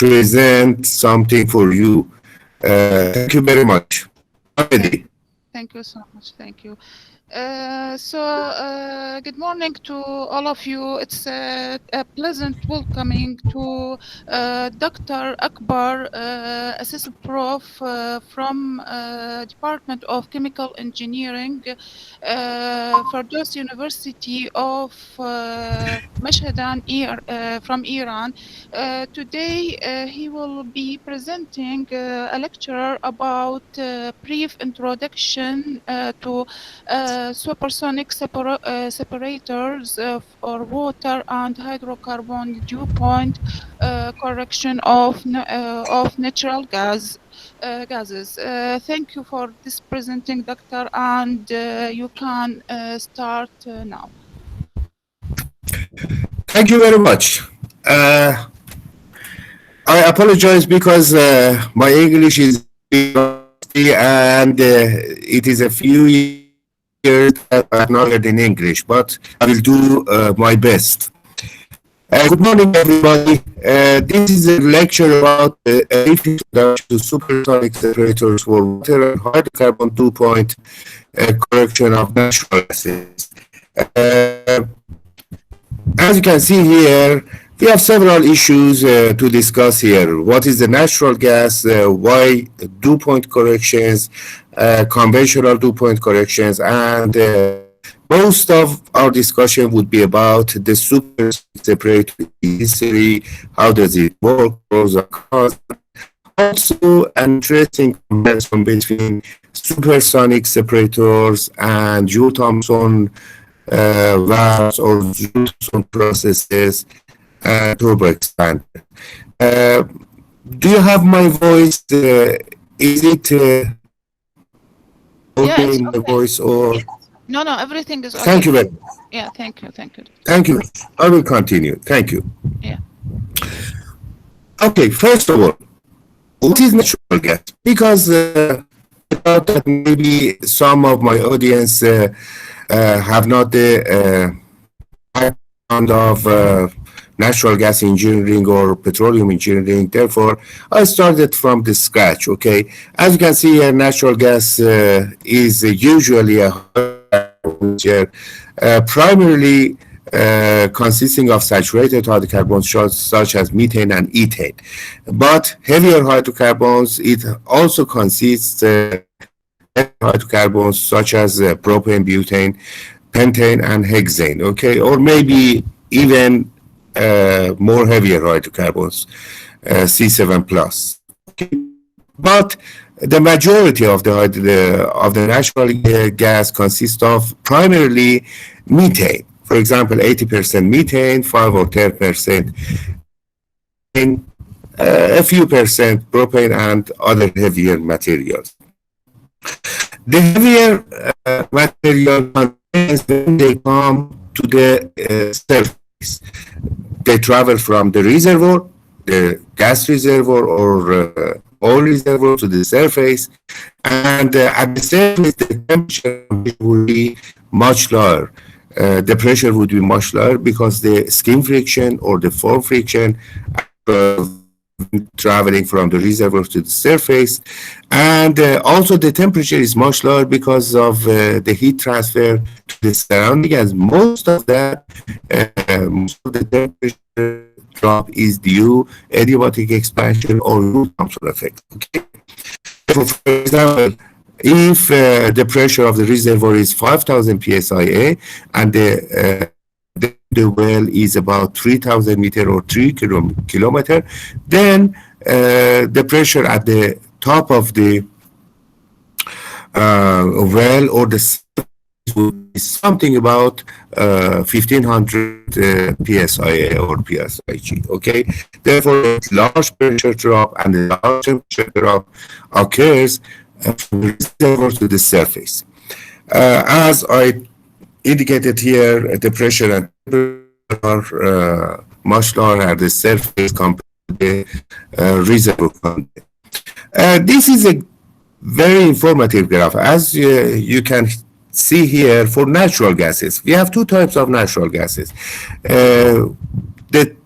present something for you. Thank you very much. Thank, Ready? thank you so much. Thank you. Good morning to all of you. It's a pleasant welcoming to Dr. Akbar, Assistant Prof from Department of Chemical Engineering, Firdaus University of Mashhadan, from Iran. Today, he will be presenting a lecture about brief introduction to supersonic separators for water and hydrocarbon dew point correction of natural gases. Thank you for this presenting, Doctor, and you can start now. Thank you very much. I apologize because my English is rusty and it is a few years that I have not heard in English, but I will do my best. Good morning, everybody. This is a lecture about a brief introduction to supersonic separators for water and hydrocarbon dew point correction of natural gases. As you can see here, we have several issues to discuss here. What is the natural gas? Why dew point corrections, conventional dew point corrections, and most of our discussion would be about the super separator history, how does it work, pros and cons. Also, an interesting comparison between supersonic separators and Joule-Thomson valves or Joule-Thomson processes and turbo expander. Do you have my voice? Is it Yeah, okay it's in my okay. voice or? No, everything is Thank you okay. very much. Yeah, thank you. Thank you. I will continue. Thank you. Yeah. Okay, first of all, what is natural gas? Because I thought that maybe some of my audience have not the background of natural gas engineering or petroleum engineering. Therefore, I started from the scratch. Okay, as you can see here, natural gas is usually a primarily consisting of saturated hydrocarbons such as methane and ethane. But heavier hydrocarbons, it also consists hydrocarbons such as propane, butane, pentane, and hexane. Okay, or maybe even more heavier hydrocarbons, C7 plus. Okay. But the majority of the natural gas consists of primarily methane. For example, 80% methane, 5 or 10% a few percent propane and other heavier materials. The heavier material contains when they come to the surface. They travel from the reservoir, the gas reservoir or oil reservoir to the surface, and at the surface the temperature would be much lower. The pressure would be much lower because the skin friction or the foam friction traveling from the reservoir to the surface, and also the temperature is much lower because of the heat transfer to the surrounding, as most of the temperature drop is due adiabatic expansion or Joule-Thomson effect. Okay? For example, if the pressure of the reservoir is 5,000 psia and the well is about 3,000 meter or 3 kilometer, then the pressure at the top of the well or the surface would be something about 1,500 psia or psig. Okay, therefore, a large pressure drop and a large temperature drop occurs from the reservoir to the surface. As I indicated here, the pressure and temperature are much lower at the surface compared to the reservoir content. This is a very informative graph. As you can see here, for natural gases, we have two types of natural gases. The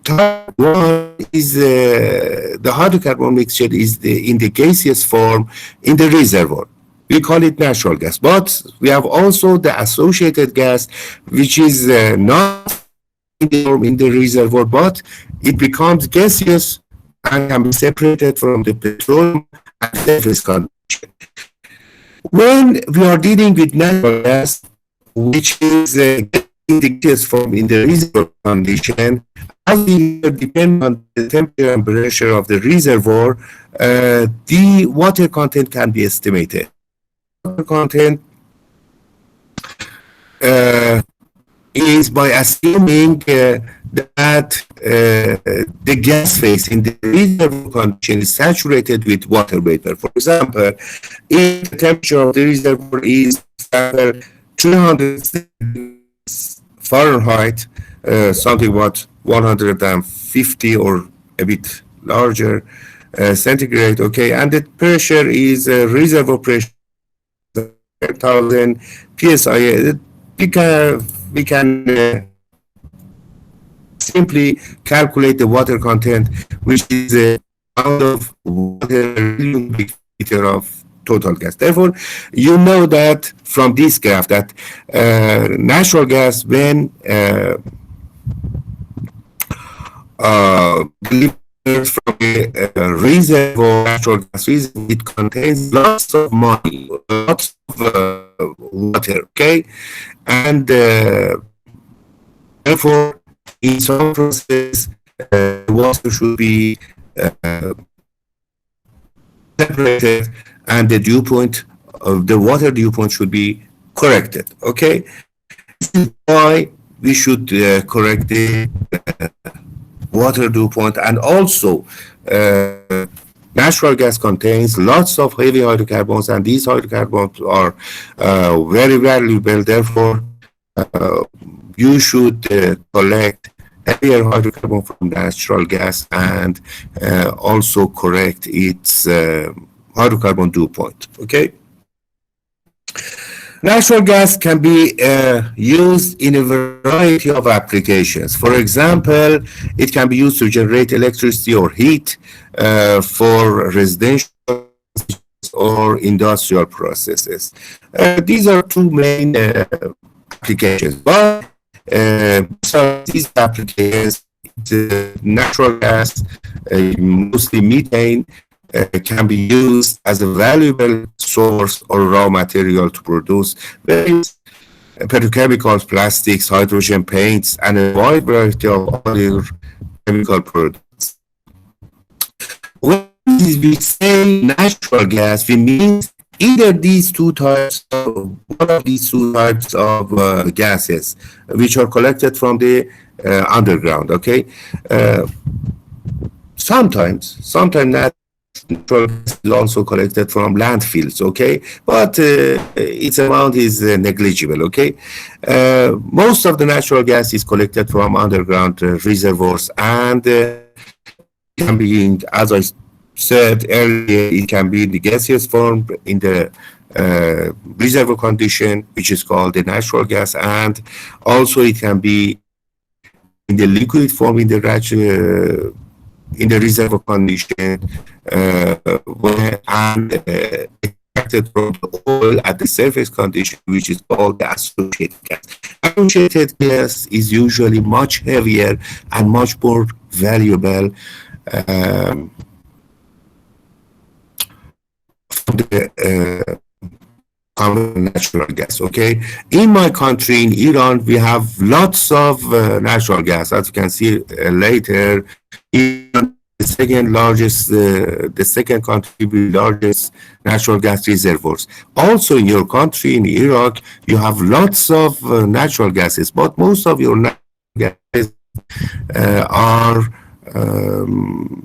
Type 1 is the hydrocarbon mixture is in the gaseous form in the reservoir. We call it natural gas. But we have also the associated gas, which is not in the form in the reservoir, but it becomes gaseous and can be separated from the petroleum at surface condition. When we are dealing with natural gas, which is in the gaseous form in the reservoir condition, as we depend on the temperature and pressure of the reservoir, the water content can be estimated. Water content uh, is by assuming that the gas phase in the reservoir condition is saturated with water vapor. For example, if the temperature of the reservoir is 300 Fahrenheit, something about 150 or a bit larger centigrade, okay, and the pressure is reservoir pressure 10,000 psi. We can simply calculate the water content, which is the amount of water liter of total gas. Therefore, you know that from this graph that natural gas, when delivers from a reservoir, natural gas reservoir, it contains lots of money, lots of water, okay? And therefore, in some process, water should be separated and the dew point of the water dew point should be corrected, okay? This is why we should correct the water dew point. And also, natural gas contains lots of heavy hydrocarbons, and these hydrocarbons are very valuable. Therefore, you should collect heavier hydrocarbon from natural gas and also correct its hydrocarbon dew point. Okay. Natural gas can be used in a variety of applications. For example, it can be used to generate electricity or heat for residential or industrial processes. These are two main applications. But these applications, the natural gas, mostly methane, can be used as a valuable source or raw material to produce various petrochemicals, plastics, hydrogen paints, and a wide variety of other chemical products. When we say natural gas, we mean either these two types, one of these two types of gases, which are collected from the underground. Okay, sometimes natural gas is also collected from landfills, okay, but its amount is negligible, okay. Most of the natural gas is collected from underground reservoirs, and can be, as I said earlier, it can be in the gaseous form in the reservoir condition, which is called the natural gas, and also it can be in the liquid form in the reservoir condition, and extracted from the oil at the surface condition, which is called the associated gas. Associated gas is usually much heavier and much more valuable from the natural gas. Okay, in my country, in Iran, we have lots of natural gas. As you can see later, Iran, the second country with largest natural gas reservoirs. Also, in your country, in Iraq, you have lots of natural gases, but most of your natural gases are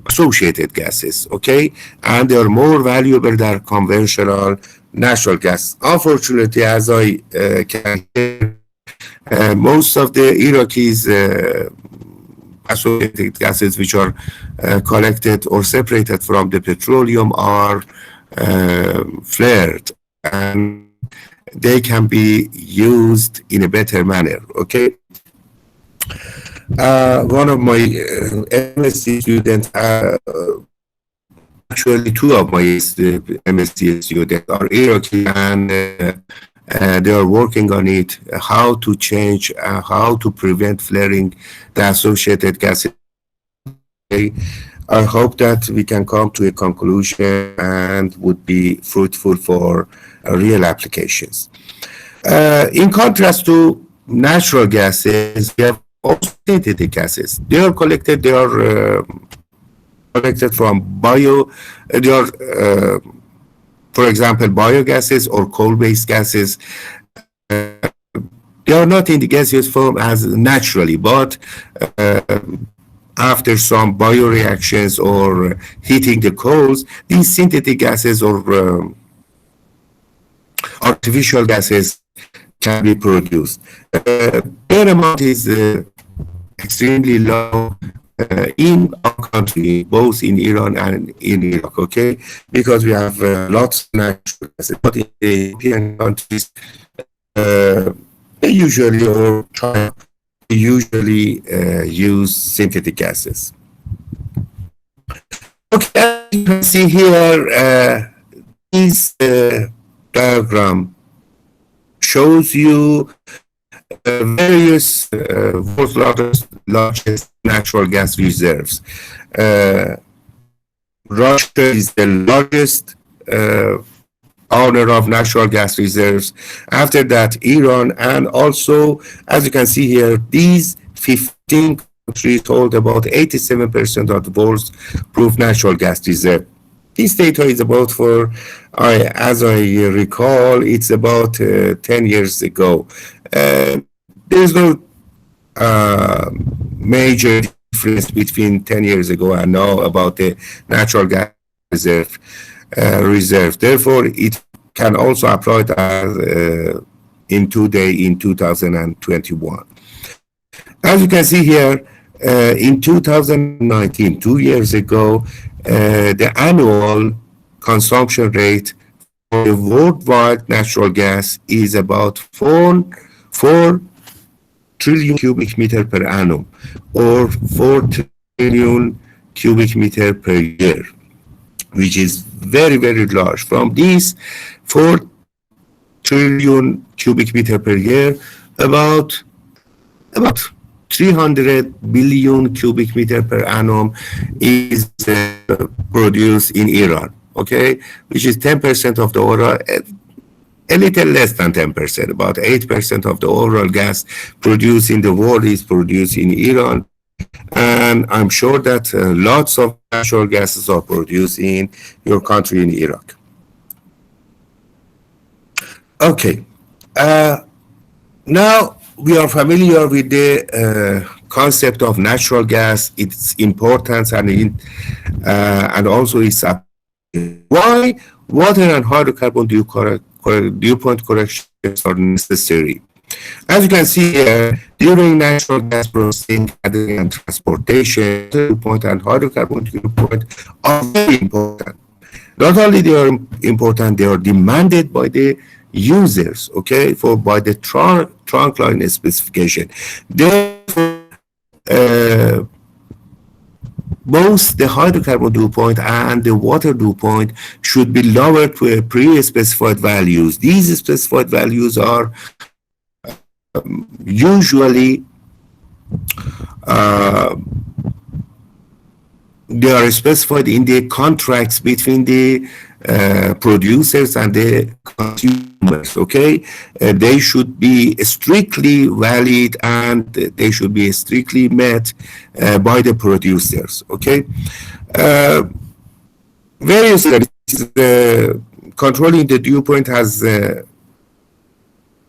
associated gases, okay, and they are more valuable than conventional natural gas. Unfortunately, as I can hear, most of the Iraqis associated gases which are collected or separated from the petroleum are flared, and they can be used in a better manner, okay. One of my MSc students, actually two of my MSc students are Iraqi, and they are working on it, how to change, how to prevent flaring the associated gases. I hope that we can come to a conclusion and would be fruitful for real applications. In contrast to natural gases, we have also synthetic gases. They are collected. They are collected from they are, for example, biogases or coal-based gases. They are not in the gaseous form as naturally, but after some bioreactions or heating the coals, these synthetic gases or artificial gases can be produced. Their amount is extremely low in our country, both in Iran and in Iraq, okay? Because we have lots of natural gases, but in the European countries, they usually, or China, usually use synthetic gases. Okay, as you can see here, this diagram shows you various world's largest natural gas reserves. Russia is the largest owner of natural gas reserves. After that, Iran, and also, as you can see here, these 15 countries hold about 87% of the world's proved natural gas reserve. This data is about as I recall, it's about 10 years ago. There's no major difference between 10 years ago and now about the natural gas reserve. Therefore, it can also apply in 2021. As you can see here, in 2019, 2 years ago, the annual consumption rate for the worldwide natural gas is about 4 trillion cubic meter per annum, or 4 trillion cubic meter per year, which is very, very large. From these 4 trillion cubic meter per year, about 300 billion cubic meter per annum is produced in Iran, okay, which is 10% of the overall, a little less than 10%, about 8% of the overall gas produced in the world is produced in Iran. And I'm sure that lots of natural gases are produced in your country, in Iraq. Okay. Now we are familiar with the concept of natural gas, its importance, and also its application. Why water and hydrocarbon dew point corrections are necessary? As you can see here, during natural gas processing, gathering, and transportation, dew point and hydrocarbon dew point are very important. Not only they are important, they are demanded by the users, okay, by the trunk line specification. Therefore, both the hydrocarbon dew point and the water dew point should be lowered to a pre-specified values. These specified values are usually they are specified in the contracts between the producers and the consumers, okay? They should be strictly valid and they should be strictly met by the producers, okay? Various controlling the dew point has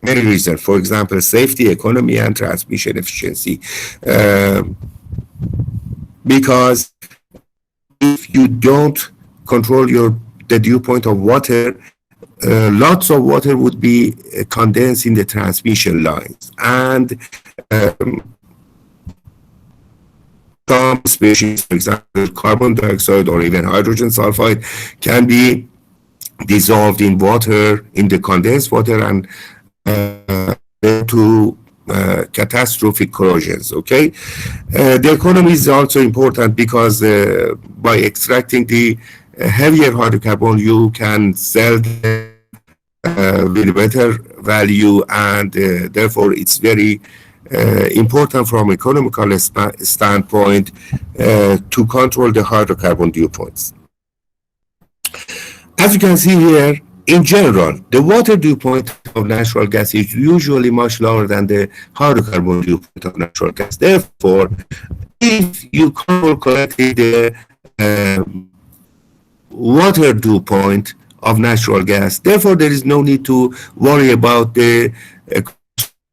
many reasons. For example, safety, economy, and transmission efficiency. Because if you don't control the dew point of water, lots of water would be condensed in the transmission lines, and some species, for example, carbon dioxide or even hydrogen sulfide, can be dissolved in water, in the condensed water, and to catastrophic corrosions. Okay, the economy is also important because by extracting the heavier hydrocarbon, you can sell them with better value, and therefore it's very important from economical standpoint to control the hydrocarbon dew points. As you can see here, in general, the water dew point of natural gas is usually much lower than the hydrocarbon dew point of natural gas. Therefore, if you control correctly the water dew point of natural gas, therefore there is no need to worry about the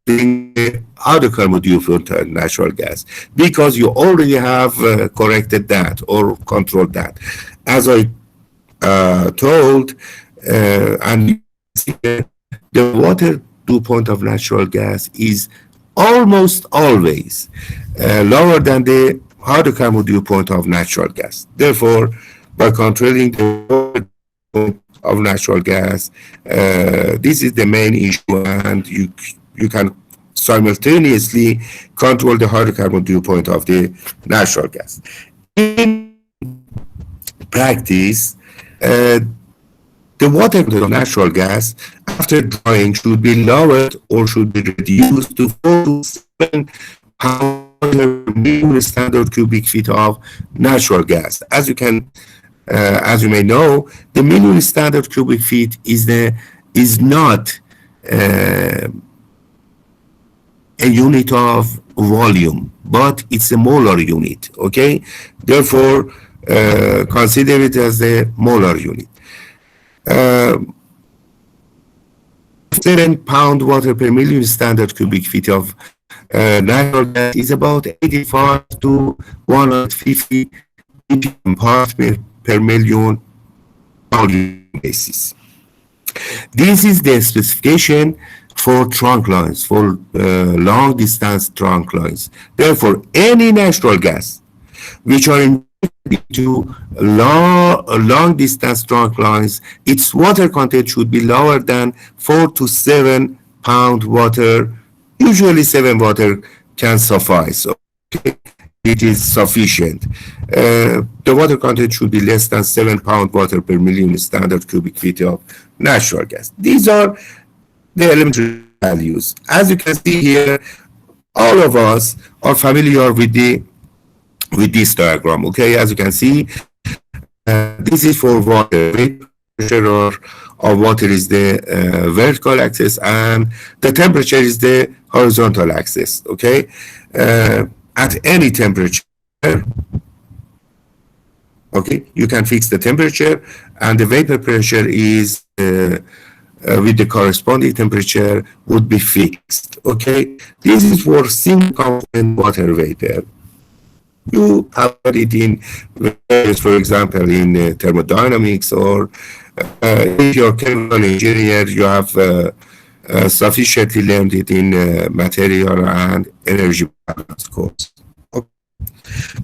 hydrocarbon dew point of natural gas, because you already have corrected that or controlled that. As I told, and the water dew point of natural gas is almost always lower than the hydrocarbon dew point of natural gas. Therefore, by controlling the water point of natural gas, this is the main issue, and you can simultaneously control the hydrocarbon dew point of the natural gas. In practice, the water of natural gas after drying should be lowered or should be reduced to 4 to 7 pounds per million standard cubic feet of natural gas. As you may know, the million standard cubic feet is not a unit of volume, but it's a molar unit. Okay, therefore consider it as a molar unit. 7 pound water per million standard cubic feet of natural gas is about 85 to 150 parts per million volume basis. This is the specification for trunk lines, for long distance trunk lines. Therefore, any natural gas which are in to long distance trunk lines, its water content should be lower than 4 to 7 pound water. Usually 7 water can suffice. Okay? It is sufficient. The water content should be less than 7 pound water per million standard cubic feet of natural gas. These are the elementary values. As you can see here, all of us are familiar with this diagram. Okay, as you can see, this is for water. Pressure of water is the vertical axis, and the temperature is the horizontal axis. Okay, at any temperature, okay, you can fix the temperature, and the vapor pressure is with the corresponding temperature would be fixed. Okay, this is for single component water vapor. You have it in, for example, in thermodynamics, or if you're a chemical engineer, you have sufficiently learned it in material and energy balance course. Okay.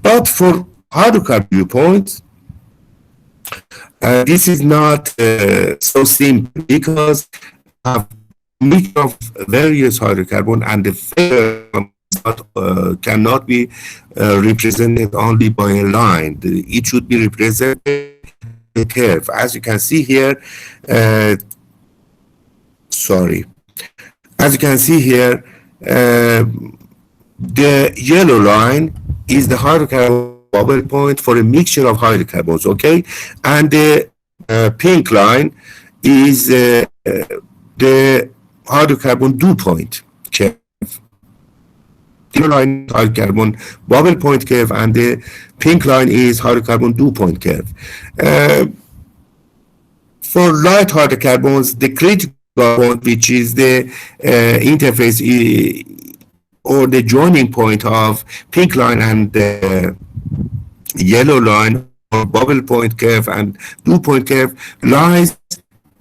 But for hydrocarbon viewpoints, this is not so simple, because you have a mix of various hydrocarbon, and the cannot be represented only by a line. It should be represented by a curve. As you can see here, as you can see here, the yellow line is the hydrocarbon bubble point for a mixture of hydrocarbons, okay? And the pink line is the hydrocarbon dew point curve. The line hydrocarbon bubble point curve, and the pink line is hydrocarbon dew point curve. For light hydrocarbons, the critical point, which is the interface or the joining point of pink line and the yellow line, or bubble point curve and dew point curve, lies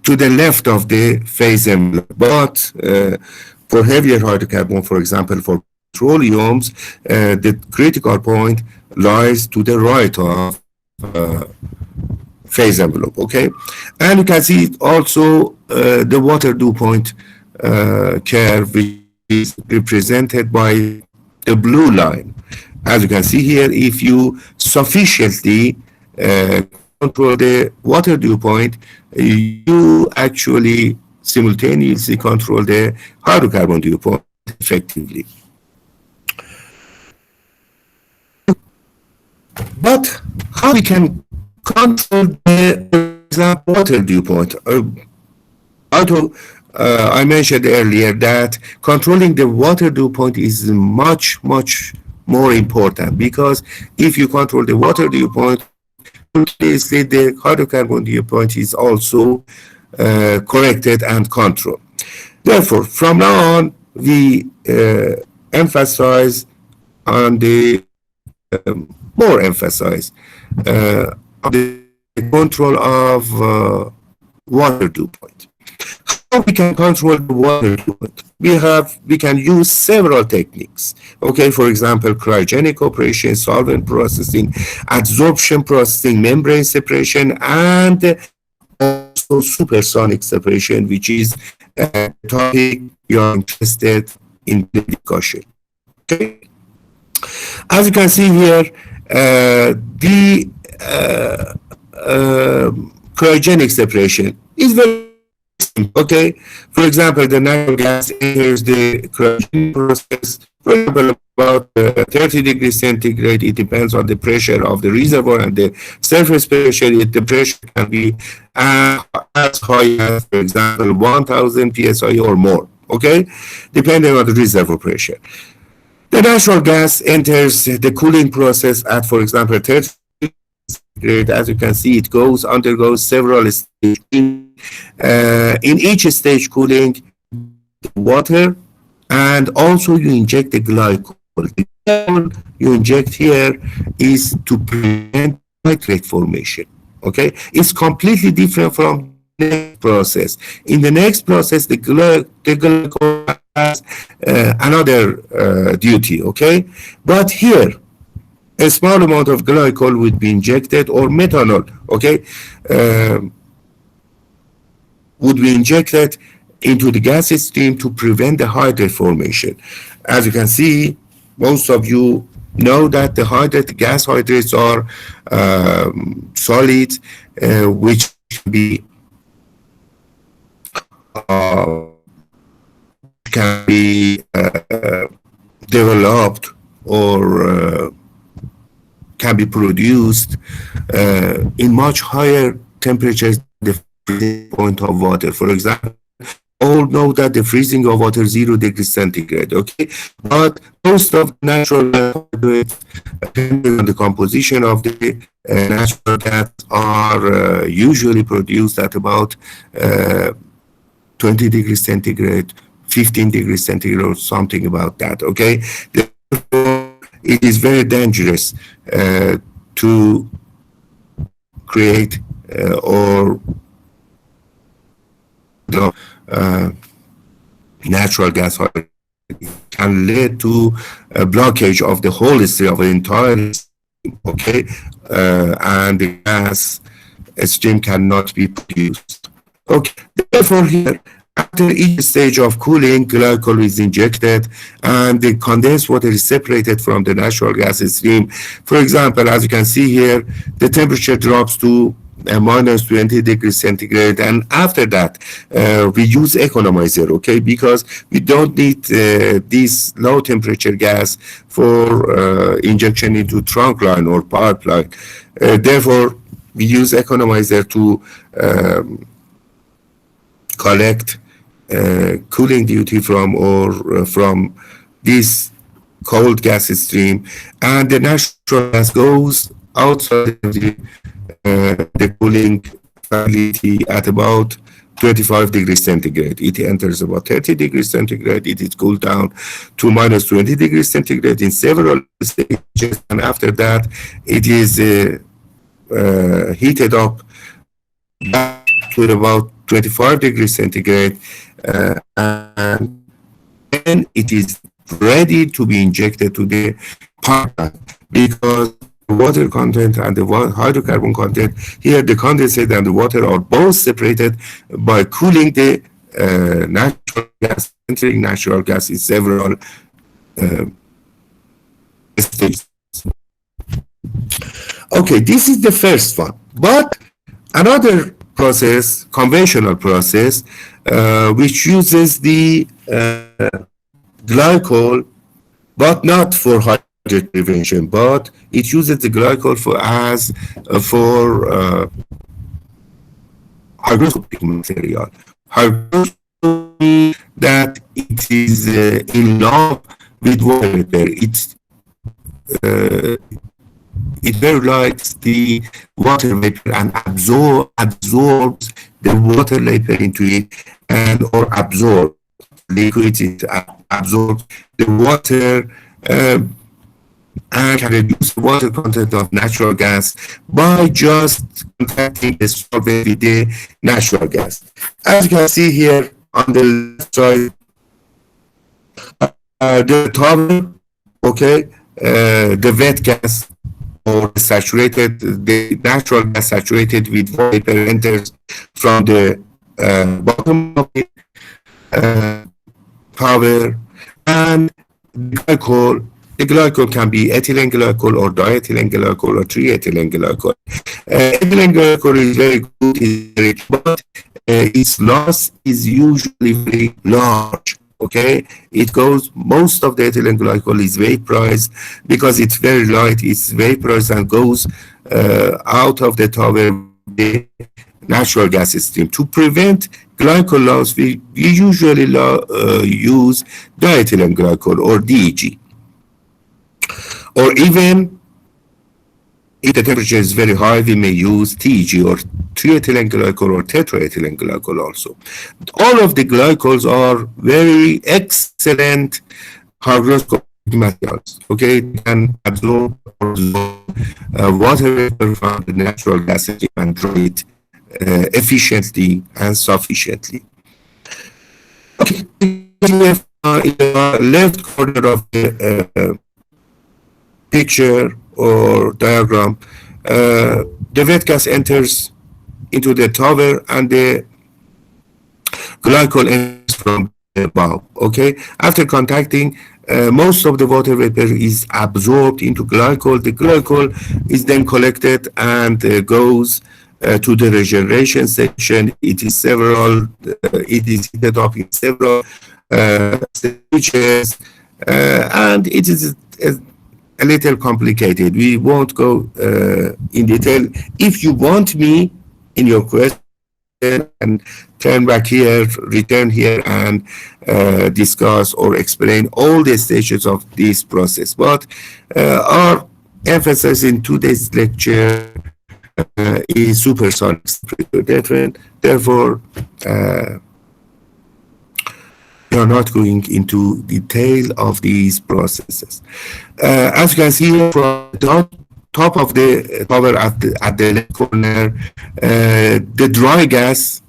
to the left of the phase envelope. But for heavier hydrocarbon, for example, for petroleums, the critical point lies to the right of phase envelope. Okay, and you can see also the water dew point curve, which is represented by the blue line. As you can see here, if you sufficiently control the water dew point, you actually simultaneously control the hydrocarbon dew point effectively. But how we can control the, for example, water dew point? Although I mentioned earlier that controlling the water dew point is much, much more important, because if you control the water dew point, obviously the hydrocarbon dew point is also corrected and controlled. Therefore, from now on, we emphasize on the more emphasize on the control of water dew point. How we can control the water dew point? We can use several techniques. Okay, for example, cryogenic operation, solvent processing, adsorption processing, membrane separation, and also supersonic separation, which is a topic you are interested in the discussion. Okay, as you can see here, the cryogenic separation is very simple. Okay, for example, the natural gas enters the cryogenic process, for example, about 30 degrees centigrade. It depends on the pressure of the reservoir and the surface pressure. The pressure can be as high as, for example, 1000 psi or more, okay, depending on the reservoir pressure. The natural gas enters the cooling process at, for example, 30 degrees. As you can see, it undergoes several stages. In each stage, cooling water, and also you inject the glycol. The glycol you inject here is to prevent nitrate formation. Okay, it's completely different from the next process. In the next process, the glycol has another duty. Okay, but here a small amount of glycol would be injected, or methanol. Okay, would be injected into the gas stream to prevent the hydrate formation. As you can see, most of you know that the gas hydrates are solid, which can be developed or can be produced in much higher temperatures than the freezing point of water. For example, all know that the freezing of water 0 degrees centigrade, okay? But most of the natural gas, depending on the composition of the natural gas, are usually produced at about 20 degrees centigrade, 15 degrees centigrade, or something about that, okay? Therefore, it is very dangerous to create or natural gas can lead to a blockage of the whole stream of the entire stream, okay, and the gas stream cannot be produced. Okay, therefore here, after each stage of cooling, glycol is injected and the condensed water is separated from the natural gas stream. For example, as you can see here, the temperature drops to minus 20 degrees centigrade, and after that we use economizer, okay, because we don't need this low temperature gas for injection into trunk line or pipeline. Therefore, we use economizer to collect cooling duty from this cold gas stream, and the natural gas goes outside the cooling facility at about 25 degrees centigrade. It enters about 30 degrees centigrade. It is cooled down to minus 20 degrees centigrade in several stages, and after that, it is heated up back to about 25 degrees centigrade, and then it is ready to be injected to the pipeline, because the water content and the hydrocarbon content, here the condensate and the water are both separated by cooling the natural gas, entering natural gas in several stages. Okay, this is the first one. But another process, conventional process, which uses the glycol, but not for hydrogen prevention, but it uses the glycol for hygroscopic material. Hygroscopy that it is in love with water vapor. It very likes the water vapor and absorbs the water vapor into it, and or absorb liquids, it absorbs the water, and can reduce the water content of natural gas by just contacting the solvent with the natural gas. As you can see here on the left side, the tower, okay, the wet gas or the natural gas saturated with vapor enters from the bottom of the tower, and the glycol can be ethylene glycol or diethylene glycol or triethylene glycol. Ethylene glycol is very good, but its loss is usually very large. Okay, most of the ethylene glycol is vaporized because it's very light, it's vaporized and goes out of the tower, the natural gas stream. To prevent glycol loss, we usually use diethylene glycol or DEG. Or even if the temperature is very high, we may use TEG or triethylene glycol or tetraethylene glycol also. All of the glycols are very excellent hygroscopic materials. Okay, they can absorb water vapor from the natural gas stream and draw it efficiently and sufficiently. Okay, in the left corner of the picture or diagram, the wet gas enters into the tower and the glycol enters from the bulb. Okay, after contacting, most of the water vapor is absorbed into glycol. The glycol is then collected and goes to the regeneration section. It is heated up in several stages, and it is a little complicated. We won't go in detail. If you want me in your question, and return here and discuss or explain all the stages of this process. But our emphasis in today's lecture is supersonic temperature. Therefore, we are not going into detail of these processes. As you can see from the top of the tower at the left corner, the dry gas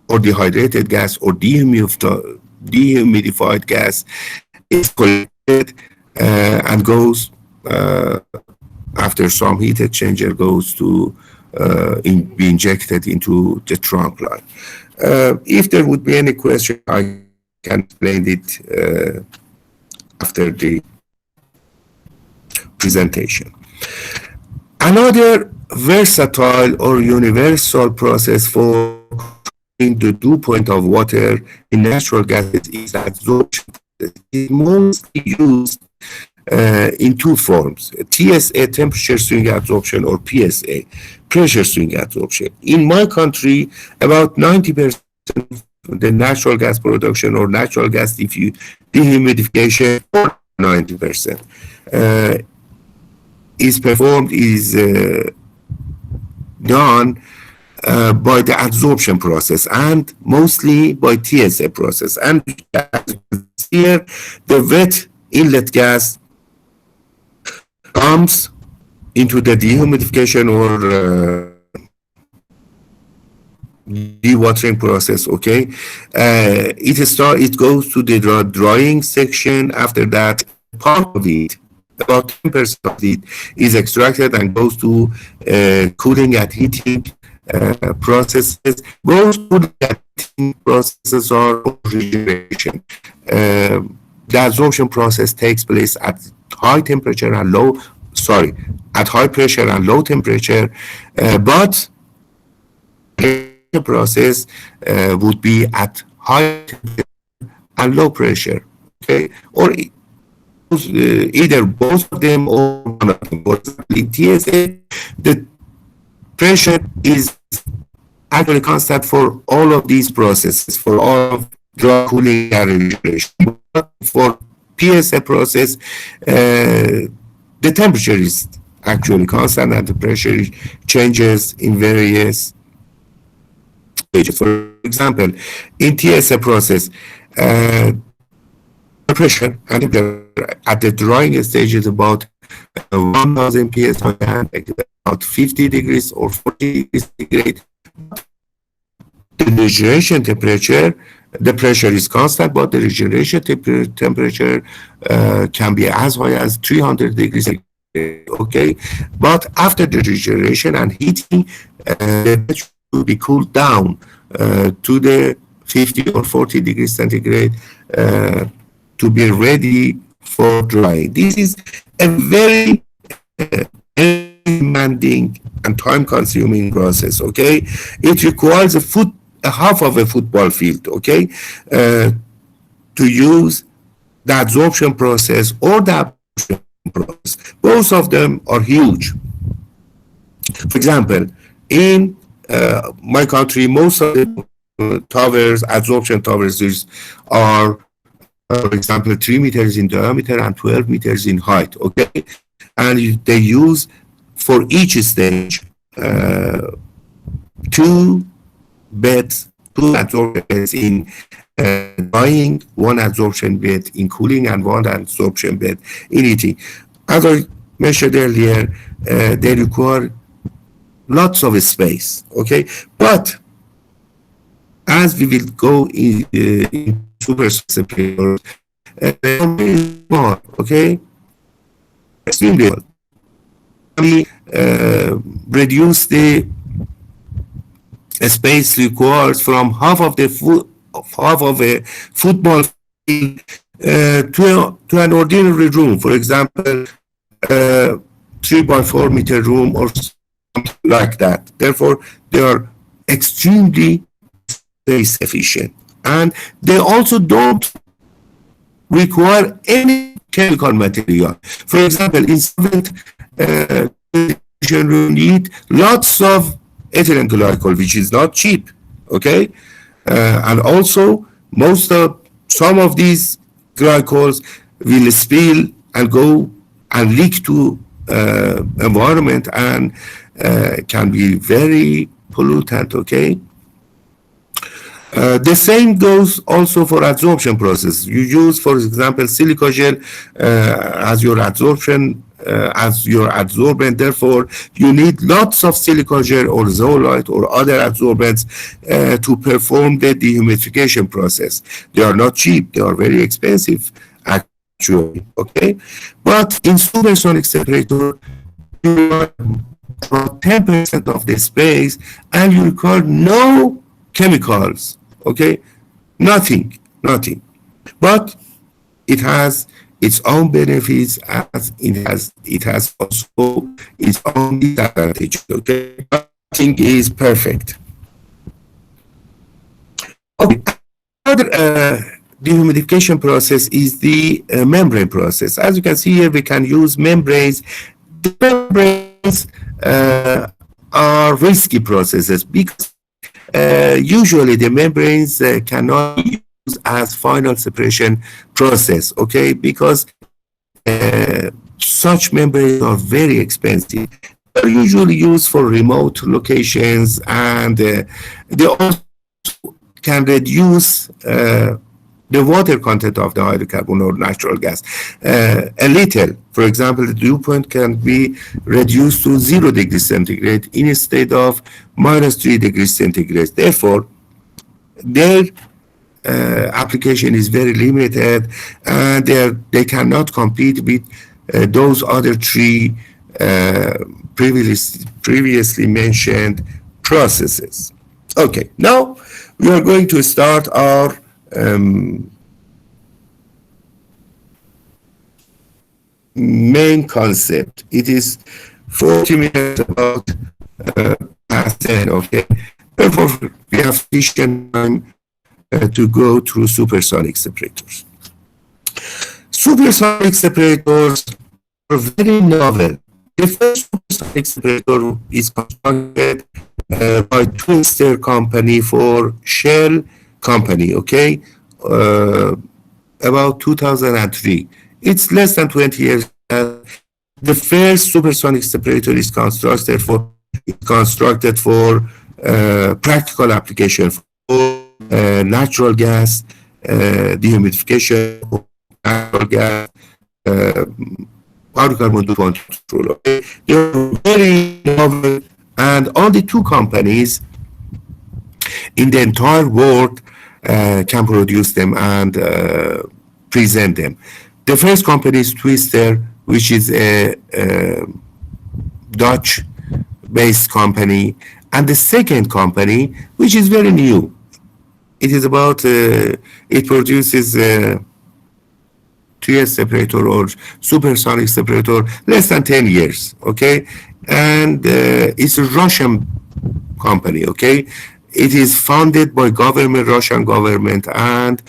or dehydrated gas or dehumidified gas is collected and goes, after some heat exchanger, goes to be injected into the trunk line. If there would be any question, I can explain it after the presentation. Another versatile or universal process for the dew point of water in natural gases is absorption. It is mostly used in two forms: TSA, temperature swing absorption, or PSA, pressure swing absorption. In my country, about 90% of the natural gas production or natural gas dehumidification, 90%, is done by the absorption process and mostly by TSA process. And here, the wet inlet gas comes into the dehumidification or dewatering process. Okay, it goes to the drying section. After that, part of it, about 10% of it, is extracted and goes to cooling and heating processes. Both food adapting processes or regeneration. The absorption process takes place at high temperature and at high pressure and low temperature, but the process would be at high temperature and low pressure, okay, or either both of them or one of them. For example, in TSA, the pressure is actually constant for all of these processes, for all of dry cooling and refrigeration. But for PSA process, the temperature is actually constant and the pressure changes in various stages. For example, in TSA process, pressure and temperature at the drying stage is about 1000 psi and about 50 degrees or 40 degrees centigrade. The regeneration temperature, the pressure is constant, but the regeneration temperature can be as high as 300 degrees centigrade, okay? But after the regeneration and heating, the temperature will be cooled down to the 50 or 40 degrees centigrade to be ready for drying. This is a very demanding and time-consuming process, okay? It requires a half of a football field, okay, to use the absorption process or the absorption process. Both of them are huge. For example, in my country, most of the towers, absorption towers, are, for example, 3 meters in diameter and 12 meters in height, okay? And they use for each stage 2 beds, 2 absorption beds in drying, 1 absorption bed in cooling, and 1 absorption bed in heating. As I mentioned earlier, they require lots of space, okay? But as we will go in super specific, more, okay? Extremely well. We reduce the space required from half of a football field to an ordinary room. For example, 3 by 4 meter room or something like that. Therefore, they are extremely space efficient, and they also don't require any chemical material. For example, in solvent you need lots of ethylene glycol, which is not cheap, okay? And also, some of these glycols will spill and go and leak to environment and can be very pollutant, okay? The same goes also for absorption process. You use, for example, silica gel as your absorption, as your adsorbent. Therefore, you need lots of silica gel or zeolite or other adsorbents to perform the dehumidification process. They are not cheap. They are very expensive, actually. Okay, but in supersonic separator, you require about 10% of the space, and you require no chemicals. Okay, nothing. But it has its own benefits, as it has also its own disadvantages. Okay, nothing is perfect. Okay, another dehumidification process is the membrane process. As you can see here, we can use membranes. The membranes are risky processes because usually the membranes cannot be used as final separation process, okay, because such membranes are very expensive. They're usually used for remote locations, and they also can reduce the water content of the hydrocarbon or natural gas a little. For example, the dew point can be reduced to 0 degrees centigrade instead of -3 degrees centigrade. Therefore, their application is very limited, and they cannot compete with those other 3 previously mentioned processes. Okay, now we are going to start our main concept. It is 40 minutes about past 10, okay? Therefore, we have sufficient time to go through supersonic separators. Supersonic separators are very novel. The first supersonic separator is constructed by Twister Company for Shell Company, okay? About 2003. It's less than 20 years. The first supersonic separator is constructed for practical application for natural gas dehumidification, natural gas hydrocarbon control. Okay? They are very novel, and only two companies in the entire world can produce them and present them. The first company is Twister, which is a Dutch-based company, and the second company, which is very new. It is about, it produces TS separator or supersonic separator less than 10 years, okay? And it's a Russian company, okay? It is funded by Russian government, and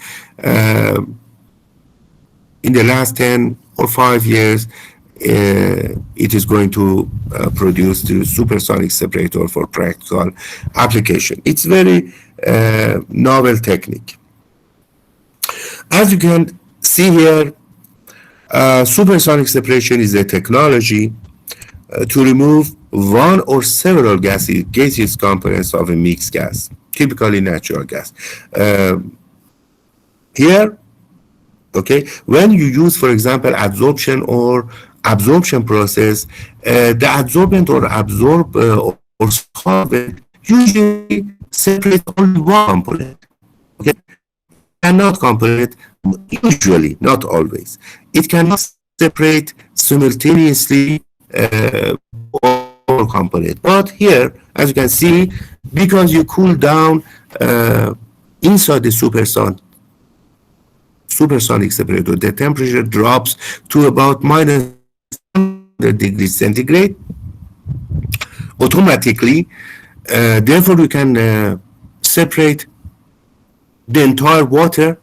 in the last 10 or 5 years, it is going to produce the supersonic separator for practical application. It's very novel technique. As you can see here, supersonic separation is a technology to remove one or several gaseous components of a mixed gas, typically natural gas. Here, okay, when you use, for example, absorption process, the adsorbent or solvent usually separates only one component. Okay, cannot component, usually, not always. It cannot separate simultaneously all component. But here, as you can see, because you cool down inside the supersonic separator, the temperature drops to about minus 100 degrees centigrade automatically. Therefore, we can separate the entire water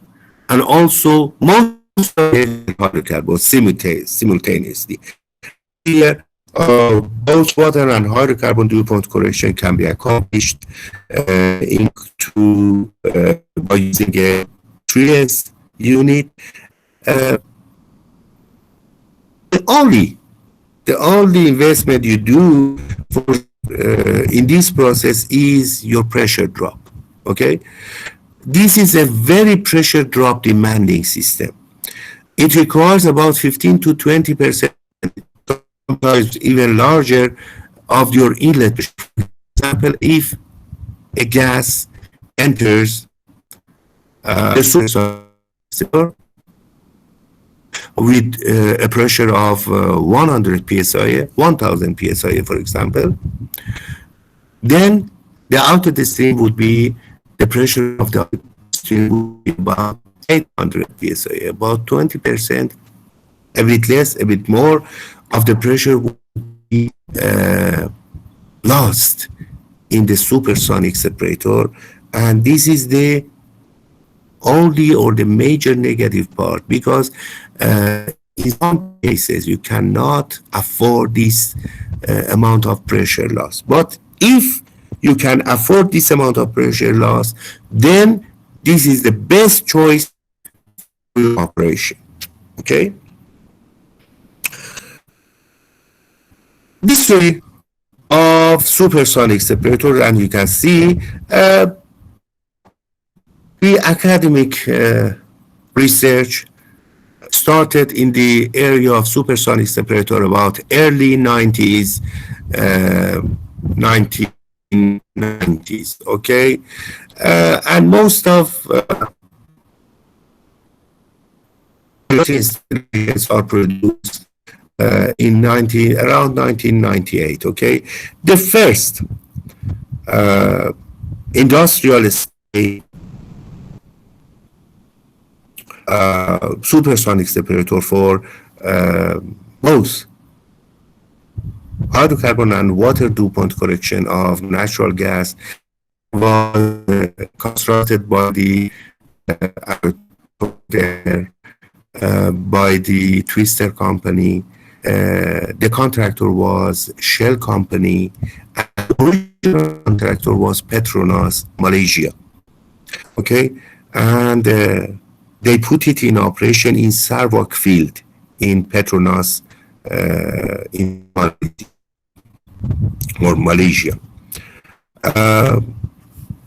and also most of the hydrocarbons simultaneously. Here, both water and hydrocarbon dew point correction can be accomplished by using a 3S unit. The only investment you do for in this process is your pressure drop. Okay, this is a very pressure drop demanding system. It requires about 15 to 20%, sometimes even larger, of your inlet pressure. For example, if a gas enters the supersonic with a pressure of 100 psi, 1000 psi, for example, then the outlet stream would be, the pressure of the stream would be about 800 psi, about 20%, a bit less, a bit more of the pressure would be lost in the supersonic separator, and this is the only or the major negative part, because in some cases you cannot afford this amount of pressure loss. But if you can afford this amount of pressure loss, then this is the best choice for your operation. Okay? History of supersonic separator, and you can see the academic research started in the area of supersonic separator about early 90s, 1990s, okay? And most of installations are produced around 1998, okay? The first uh, industrial scale supersonic separator for both hydrocarbon and water dew point correction of natural gas was constructed by the by the Twister company. The contractor was Shell company, and the original contractor was Petronas Malaysia. Okay, and they put it in operation in Sarawak field in Petronas in Malaysia.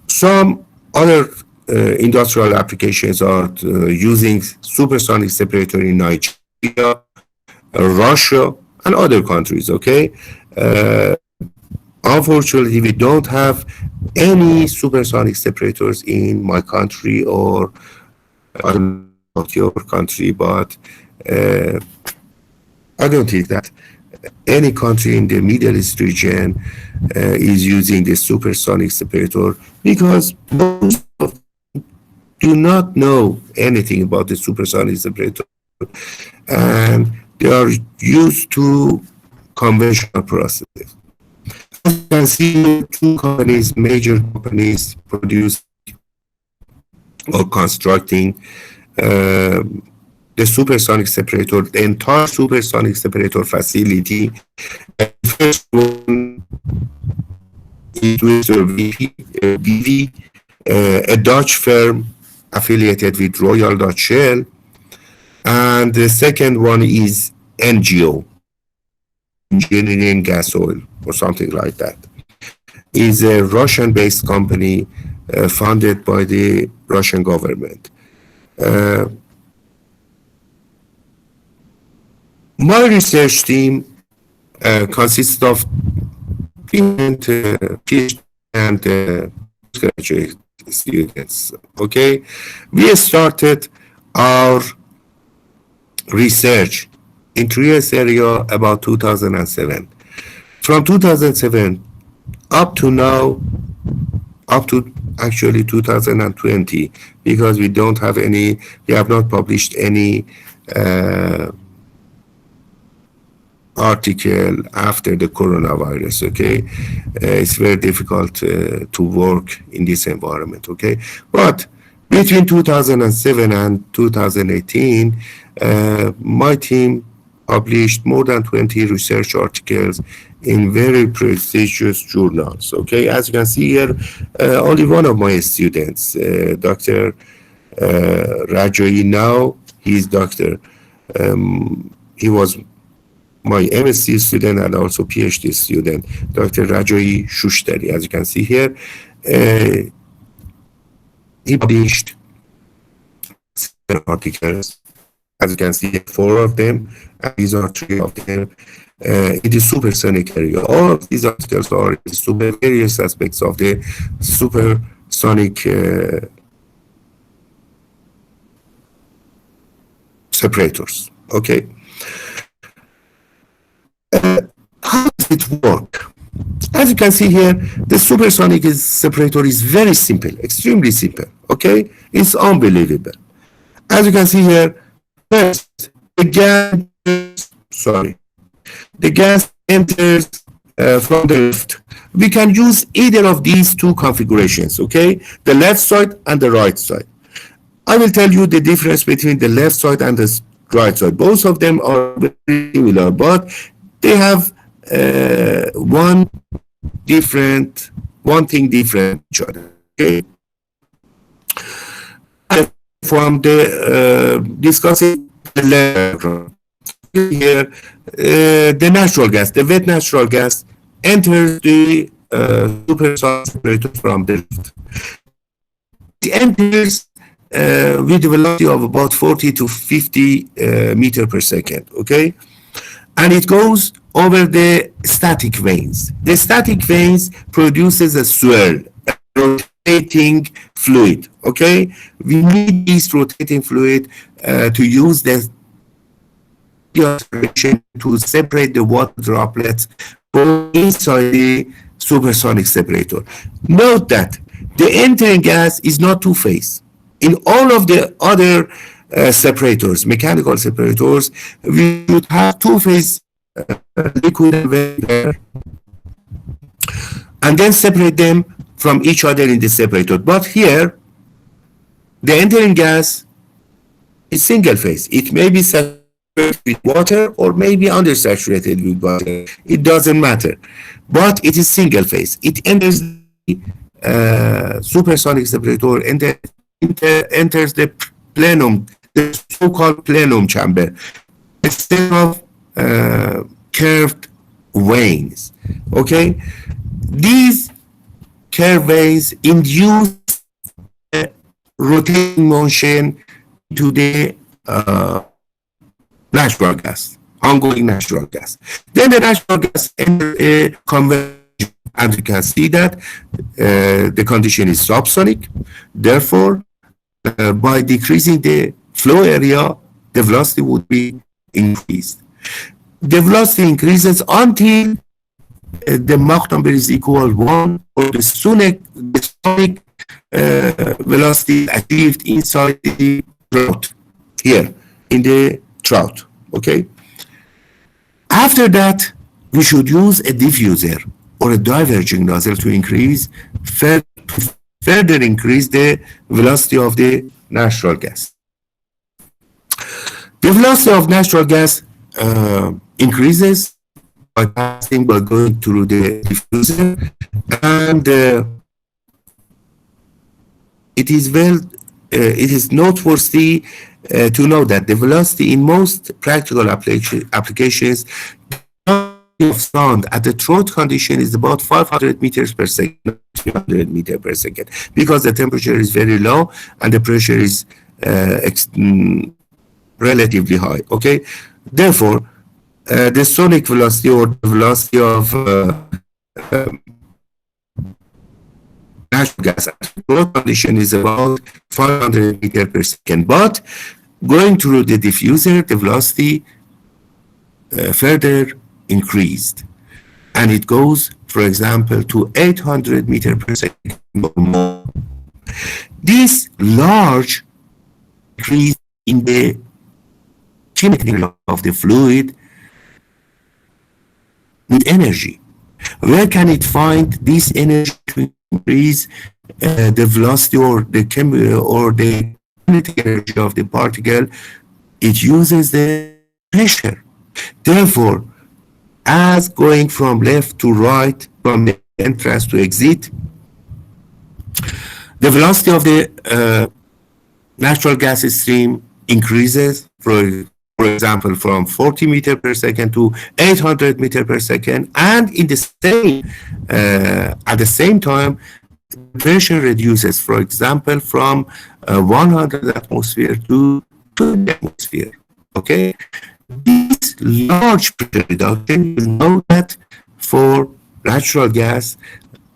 Some other industrial applications are using supersonic separator in Nigeria, Russia, and other countries. Okay, unfortunately, we don't have any supersonic separators in my country, or I don't know about your country, but I don't think that any country in the Middle East region is using the supersonic separator, because most do not know anything about the supersonic separator, and they are used to conventional processes. As you can see, two companies, major companies, produce or constructing the supersonic separator, the entire supersonic separator facility. The first one is Twister BV, a Dutch firm affiliated with Royal Dutch Shell, and the second one is NGO, Engineering Gas Oil, or something like that. Is a Russian-based company funded by the Russian government. My research team consists of different PhD and postgraduate students. Okay, we started our research in TRIAS area about 2007. From 2007 up to now, up to actually 2020, because we don't have any, we have not published any article after the coronavirus. Okay, it's very difficult to work in this environment. Okay, but between 2007 and 2018, my team published more than 20 research articles in very prestigious journals. Okay, as you can see here, only one of my students, Dr. Rajai, now he's doctor. He was my MSc student and also PhD student, Dr. Rajai Shushtari. As you can see here, he published 7 articles. As you can see, 4 of them, and these are 3 of them in the supersonic area. All of these articles are in various aspects of the supersonic separators. Okay. How does it work? As you can see here, the supersonic separator is very simple, extremely simple. Okay, it's unbelievable. As you can see here, first the gas enters from the left. We can use either of these 2 configurations. Okay, the left side and the right side. I will tell you the difference between the left side and the right side. Both of them are very similar, but they have one thing different each other. Okay. From the discussing the here, the natural gas, the wet natural gas, enters the supersonic separator from the left. It enters with a velocity of about 40 to 50 meter per second. Okay. And it goes over the static vanes. The static vanes produces a swirl, a rotating fluid. Okay, we need this rotating fluid to use the to separate the water droplets from inside the supersonic separator. Note that the entering gas is not two-phase. In all of the other separators, mechanical separators, we should have two-phase liquid and vapor and then separate them from each other in the separator. But here, the entering gas is single phase. It may be saturated with water or may be undersaturated with water. It doesn't matter. But it is single phase. It enters the supersonic separator and then enters the plenum, the so-called plenum chamber, instead of curved veins. Okay? These curved veins induce rotating motion to the natural gas, ongoing natural gas. Then the natural gas enters a conversion, and you can see that the condition is subsonic. Therefore, by decreasing the flow area, the velocity would be increased. The velocity increases until the Mach number is equal 1, or the sonic velocity achieved inside the trout, here in the trout. Okay. After that, we should use a diffuser or a diverging nozzle to further increase the velocity of the natural gas. The velocity of natural gas increases by going through the diffuser, and it is noteworthy to know that the velocity in most practical applications of sound at the throat condition is about 500 meters per second, 300 meters per second, because the temperature is very low and the pressure is relatively high. Okay, therefore, the sonic velocity or the velocity of natural gas at throat condition is about 500 meters per second. But going through the diffuser, the velocity further increased, and it goes, for example, to 800 meters per second or more. This large increase in the chemical of the fluid with energy. Where can it find this energy to increase the velocity or the kinetic energy of the particle? It uses the pressure. Therefore, as going from left to right, from the entrance to exit, the velocity of the natural gas stream increases, for example, from 40 meters per second to 800 meters per second, and in the same at the same time, pressure reduces, for example, from 100 atmosphere to 20 atmosphere. Okay. This large pressure reduction, you know that for natural gas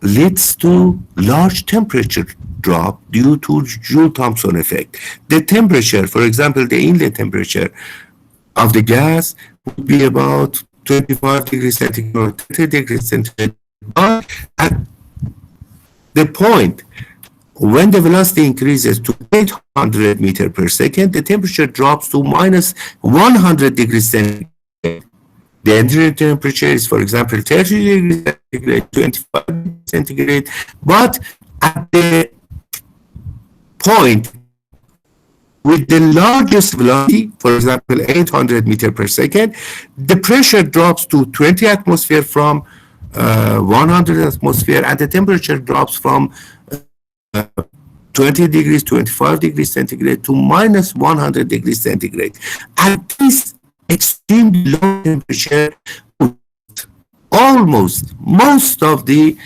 leads to large temperature drop due to Joule-Thomson effect. The temperature, for example, the inlet temperature of the gas would be about 25 degrees centigrade or 30 degrees centigrade. But at the point when the velocity increases to 800 meters per second, the temperature drops to minus 100 degrees centigrade. The entering temperature is, for example, 30 degrees centigrade, 25 degrees centigrade. But at the point with the largest velocity, for example, 800 meters per second, the pressure drops to 20 atmosphere from 100 atmosphere, and the temperature drops from 20 degrees, 25 degrees centigrade to minus 100 degrees centigrade. At this extremely low temperature, all of the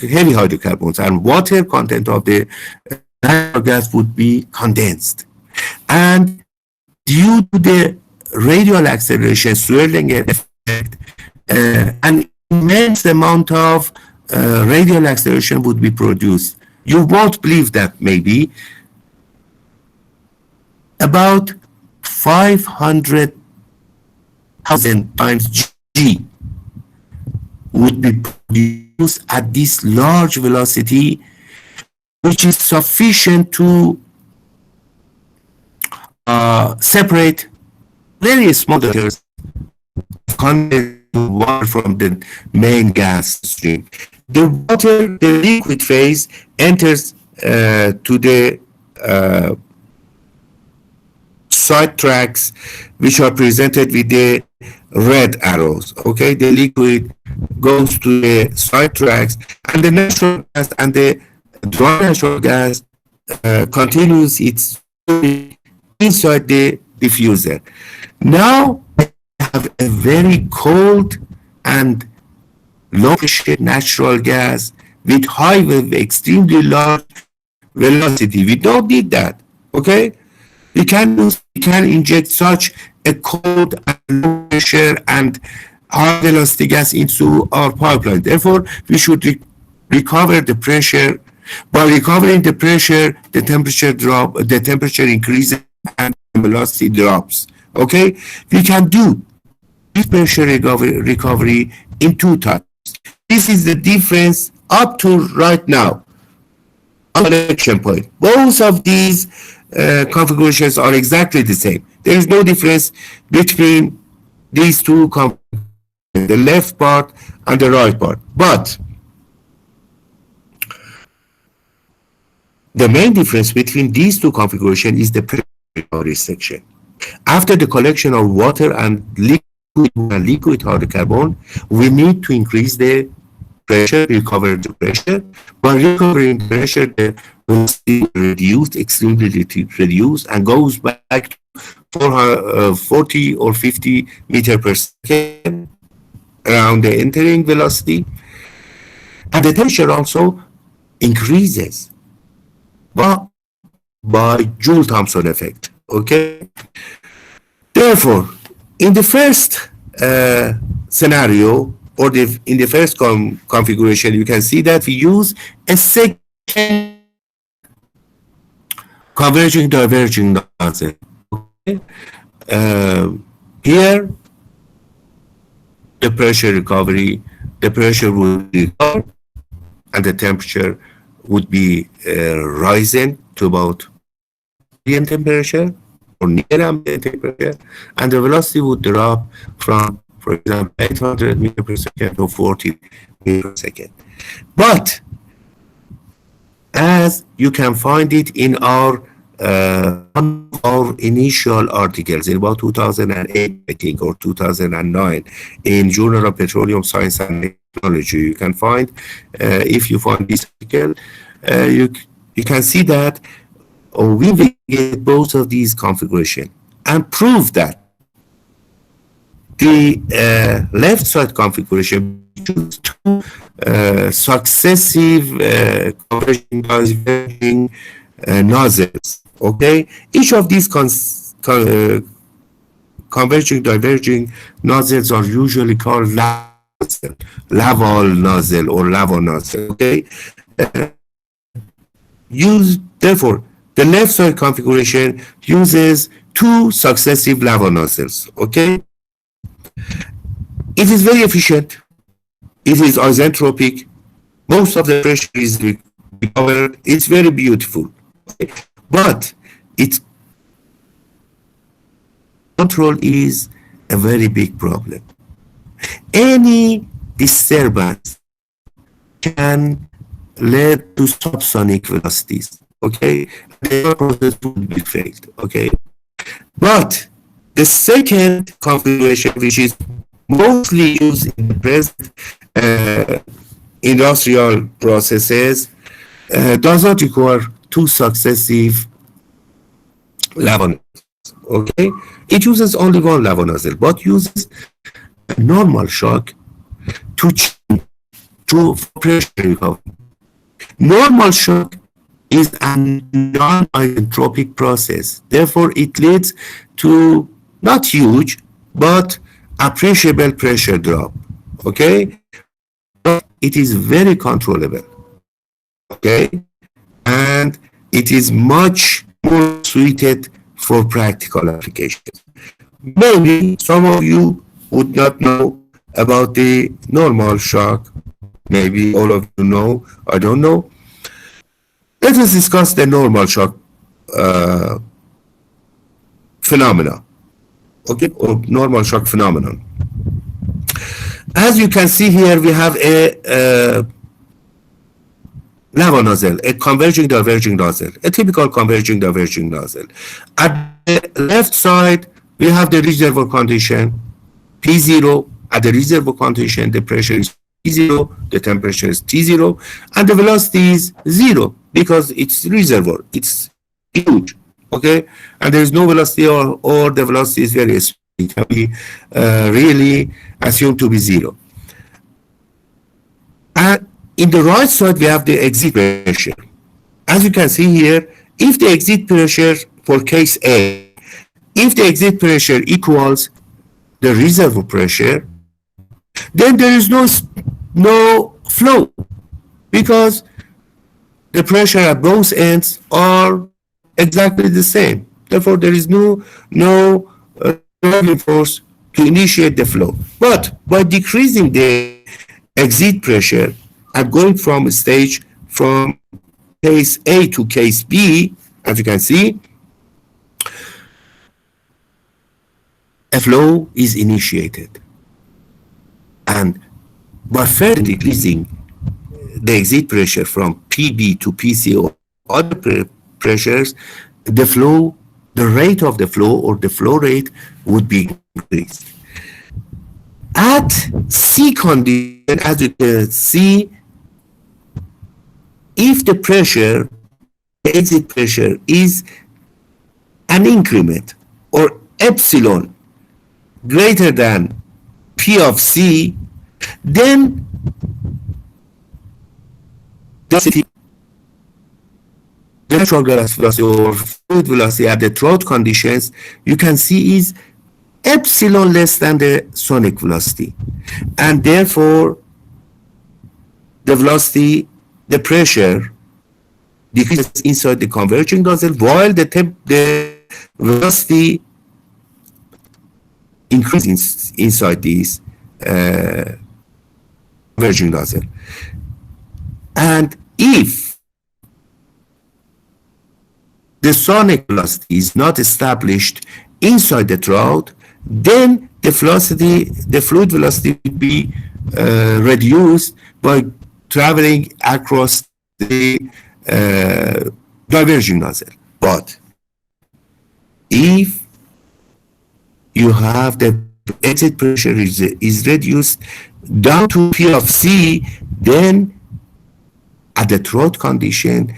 heavy hydrocarbons and water content of the natural gas would be condensed. And due to the radial acceleration swirling effect, an immense amount of radial acceleration would be produced. You won't believe that, maybe about 500 times G would be produced at this large velocity, which is sufficient to separate very small deters condense water from the main gas stream. The water, the liquid phase, enters to the side tracks, which are presented with the red arrows. Okay, the liquid goes to the side tracks, and the natural gas and the dry natural gas continues its inside the diffuser. Now I have a very cold and low pressure natural gas with high, extremely large velocity. We don't need that. Okay, we can inject such a cold and low pressure and high velocity gas into our pipeline. Therefore, we should recover the pressure. By recovering the pressure, the temperature increases and the velocity drops. Okay, we can do this pressure recovery in two types. This is the difference up to right now. Connection point. Both of these configurations are exactly the same. There is no difference between these two configurations, the left part and the right part. But the main difference between these two configurations is the pressure recovery section. After the collection of water and liquid hydrocarbon, we need to increase the pressure, recover the pressure. By recovering pressure, the velocity reduced, extremely reduced, and goes back to 40 or 50 meter per second around the entering velocity. And the temperature also increases by Joule-Thomson effect. Okay. Therefore, in the first scenario, or in the first configuration, you can see that we use a second converging diverging nozzle. Okay. Here, the pressure recovery, the pressure would recover, and the temperature would be rising to about ambient temperature or near ambient temperature, and the velocity would drop from, for example, 800 meters per second to 40 meters per second. But as you can find it in our initial articles in about 2008, I think, or 2009, in Journal of Petroleum Science and Technology, you can find, if you find this article, you can see that we investigate both of these configurations and prove that the left side configuration choose two successive converging diverging nozzles. Okay, each of these converging diverging nozzles are usually called Laval nozzle or Lavo nozzle. Okay, therefore the left side configuration uses two successive Lavo nozzles. Okay, it is very efficient. It is isentropic. Most of the pressure is recovered. It's very beautiful. Okay. But its control is a very big problem. Any disturbance can lead to subsonic velocities. Okay, the process would be failed. Okay, but the second configuration, which is mostly used in the present industrial processes, does not require two successive Lavo nozzles. Okay, it uses only one Lavo nozzle, but uses a normal shock to change to pressure recovery. Normal shock is a non-isentropic process. Therefore, it leads to not huge, but appreciable pressure drop. Okay, but it is very controllable. Okay, and it is much more suited for practical applications. Maybe some of you would not know about the normal shock. Maybe all of you know, I don't know. Let us discuss the normal shock phenomena, okay, or normal shock phenomenon. As you can see here, we have a lava nozzle, a converging diverging nozzle, a typical converging diverging nozzle. At the left side, we have the reservoir condition, P0. At the reservoir condition, the pressure is P0, the temperature is T0, and the velocity is 0 because it's reservoir, it's huge, okay? And there is no velocity or the velocity is very small. It can be really assumed to be 0. And in the right side, we have the exit pressure. As you can see here, if the exit pressure for case A, if the exit pressure equals the reservoir pressure, then there is no flow because the pressure at both ends are exactly the same. Therefore, there is no driving force to initiate the flow. But by decreasing the exit pressure and going from a stage from case A to case B, as you can see, a flow is initiated. And by further decreasing the exit pressure from PB to PC or other pressures, the flow, the rate of the flow or the flow rate would be increased. At C condition, as you can see, if the pressure, the exit pressure is an increment or epsilon greater than P of C, then the natural gas velocity or fluid velocity at the throat conditions, you can see is epsilon less than the sonic velocity. And therefore, the velocity, the pressure decreases inside the converging nozzle while the velocity increases inside this converging nozzle. And if the sonic velocity is not established inside the throat, then the velocity, the fluid velocity will be reduced by traveling across the diverging nozzle. But if you have the exit pressure is reduced down to P of C, then at the throat condition,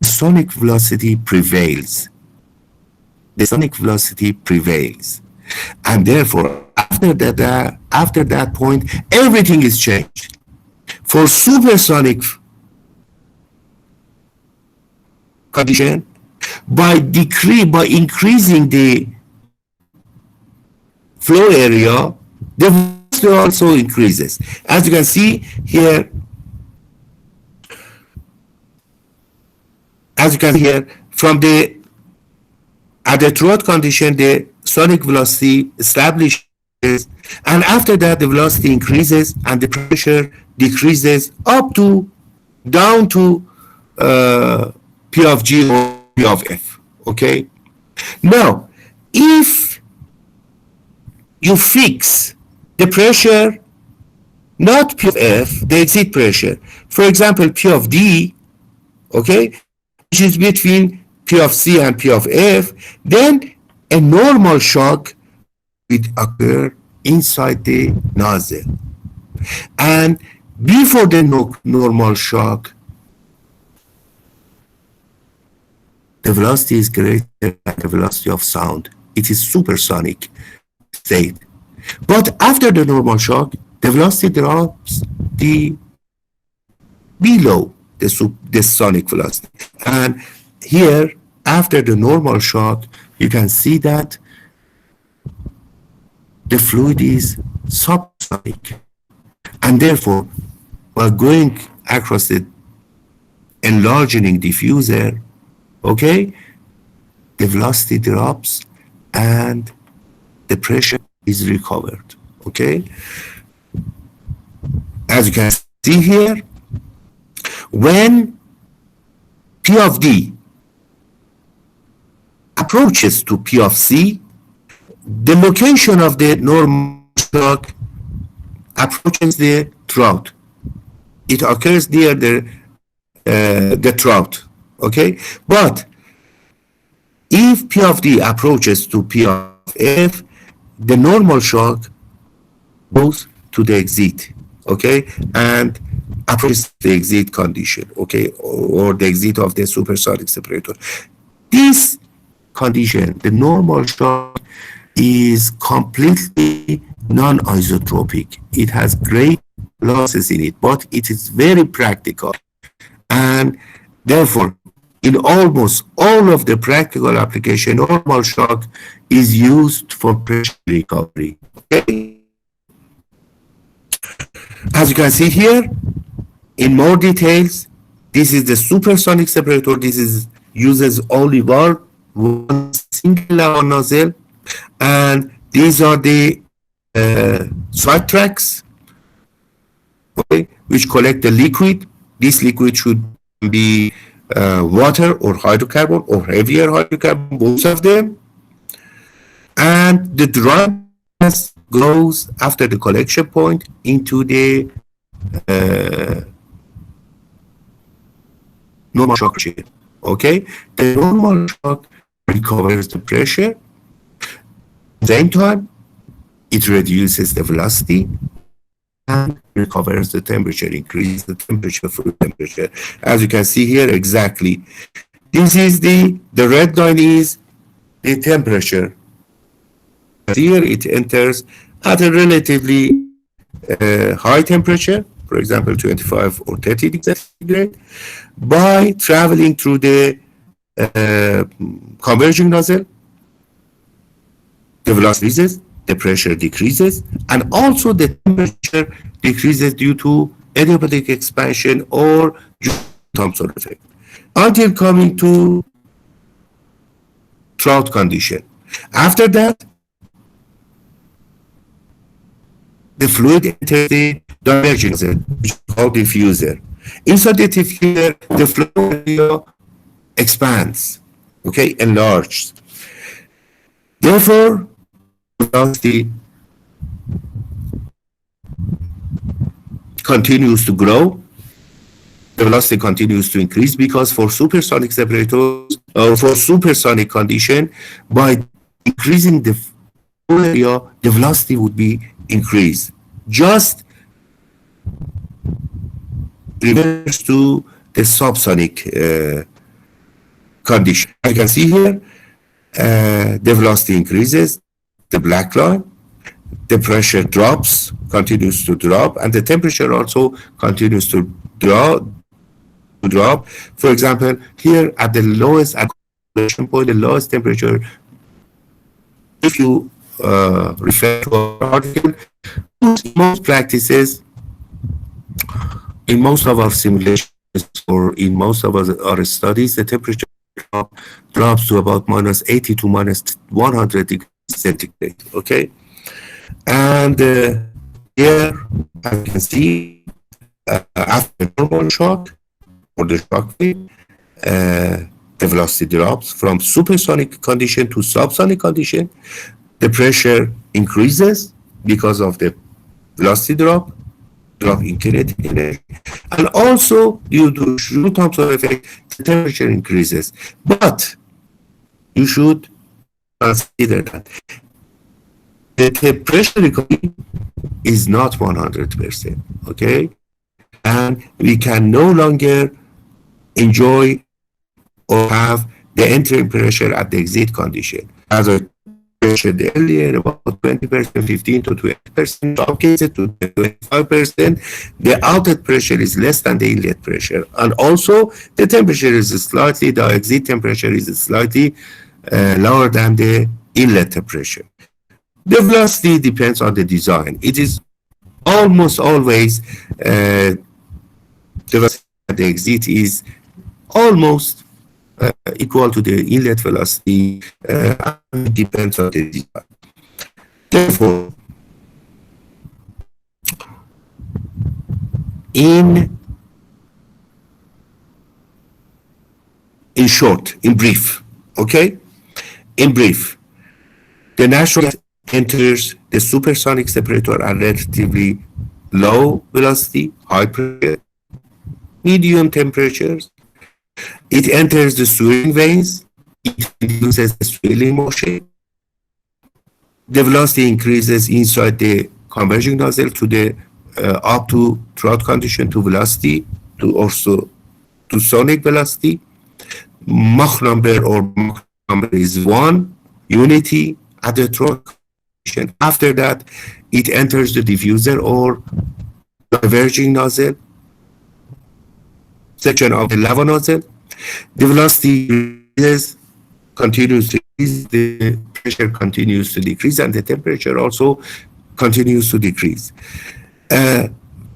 the sonic velocity prevails. The sonic velocity prevails. And therefore, after that point, everything is changed. For supersonic condition, by increasing the flow area, the velocity also increases. As you can see here, from at the throat condition, the sonic velocity establishes, and after that, the velocity increases and the pressure decreases down to P of G or P of F. Okay. Now, if you fix the pressure, not P of F, the exit pressure, for example, P of D, okay, which is between P of C and P of F, then a normal shock would occur inside the nozzle. And before the normal shock, the velocity is greater than the velocity of sound. It is supersonic state. But after the normal shock, the velocity drops below the sonic velocity. And here, after the normal shock, you can see that the fluid is subsonic. And therefore, while going across the enlarging diffuser, okay, the velocity drops and the pressure is recovered. Okay, as you can see here, when P of D approaches to P of C, the location of the normal shock approaches the throat. It occurs near the throat. Okay, but if P of D approaches to P of F, the normal shock goes to the exit. Okay, and approaches the exit condition. Okay, or the exit of the supersonic separator. This condition, the normal shock, is completely non-isotropic. It has great losses in it, but it is very practical. And therefore, in almost all of the practical application, normal shock is used for pressure recovery. Okay? As you can see here, in more details, this is the supersonic separator. This is uses only one single lava nozzle, and these are the side tracks, okay, which collect the liquid. This liquid should be water or hydrocarbon or heavier hydrocarbon, both of them. And the drum goes after the collection point into the normal shock machine. Okay, the normal shock recovers the pressure. At the same time, it reduces the velocity and recovers the temperature, increases the temperature, fluid temperature. As you can see here, exactly. This is the red line is the temperature. Here it enters at a relatively high temperature, for example, 25 or 30 degrees centigrade, by traveling through the converging nozzle. The velocity increases, the pressure decreases, and also the temperature decreases due to adiabatic expansion or Thomson effect, until coming to throat condition. After that, the fluid enters the diverging nozzle, which is called diffuser. Inside the diffuser, the flow area expands, okay, enlarges. Therefore, velocity continues to grow. The velocity continues to increase because for supersonic separators, for supersonic condition, by increasing the flow area, the velocity would be increased. Just reverse to the subsonic condition. As you can see here, the velocity increases, the black line, the pressure drops, continues to drop, and the temperature also continues to drop. For example, here at the lowest accumulation point, the lowest temperature, if you refer to our article, most practices, in most of our simulations or in most of our studies, the temperature drops to about minus 80 to minus 100 degrees centigrade. Okay, and here, as you can see, after normal shock or the shock wave, the velocity drops from supersonic condition to subsonic condition. The pressure increases because of the velocity drop in kinetic energy, and also due to Thomson effect, the temperature increases. But you should consider that the pressure recovery is not 100%. Okay, and we can no longer enjoy or have the entering pressure at the exit condition. As I mentioned earlier, about 20%, 15 to 20%, in some cases to 25%, the outlet pressure is less than the inlet pressure. And also, the temperature is slightly, the exit temperature is slightly lower than the inlet temperature. The velocity depends on the design. It is almost always, the velocity at the exit is almost equal to the inlet velocity. It depends on the design. Therefore, in short, in brief, okay, in brief, the natural gas enters the supersonic separator at relatively low velocity, high pressure, medium temperatures. It enters the swirling veins. It induces a swirling motion. The velocity increases inside the converging nozzle to the up to throughout condition to velocity to also to sonic velocity. Mach number or Mach number is 1 unity at the throat condition. After that, it enters the diffuser or converging nozzle section of the lava nozzle. The velocity increases, continues to increase, the pressure continues to decrease, and the temperature also continues to decrease.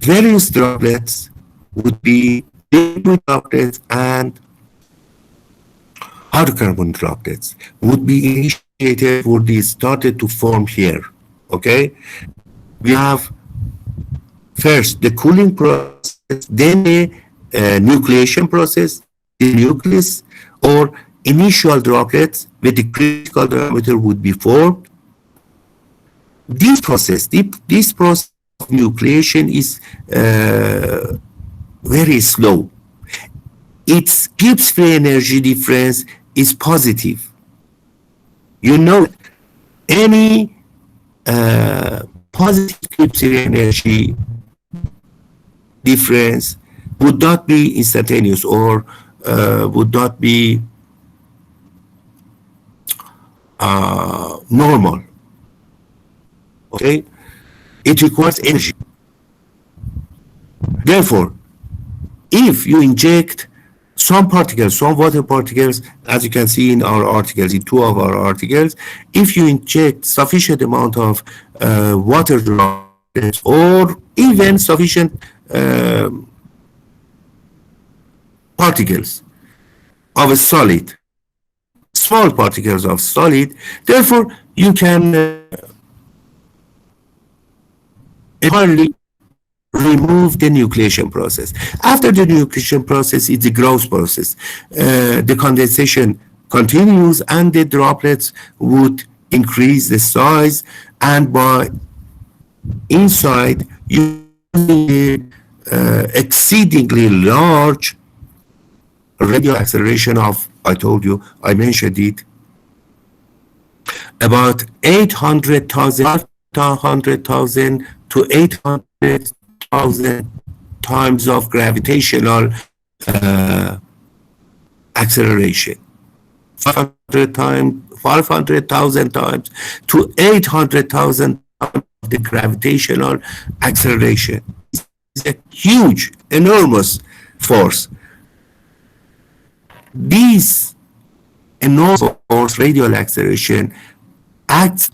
Various droplets would be liquid droplets and hydrocarbon droplets would be initiated, would be started to form here. Okay, we have first the cooling process, then the nucleation process, the nucleus or initial droplets with the critical diameter would be formed. This process of nucleation is very slow. Its Gibbs free energy difference is positive. You know, any positive Gibbs free energy difference would not be instantaneous or would not be normal. Okay, it requires energy. Therefore, if you inject some particles, some water particles, as you can see in our articles, in 2 of our articles, if you inject sufficient amount of water droplets or even sufficient particles of a solid, small particles of solid, therefore you can entirely remove the nucleation process. After the nucleation process, it's the growth process. The condensation continues and the droplets would increase the size, and by inside you exceedingly large radial acceleration of, I told you, I mentioned it, about 800,000 to 800,000 times of gravitational acceleration. 500,000 times to 800,000 times of the gravitational acceleration. It's a huge, enormous force. This enormous force, radial acceleration, acts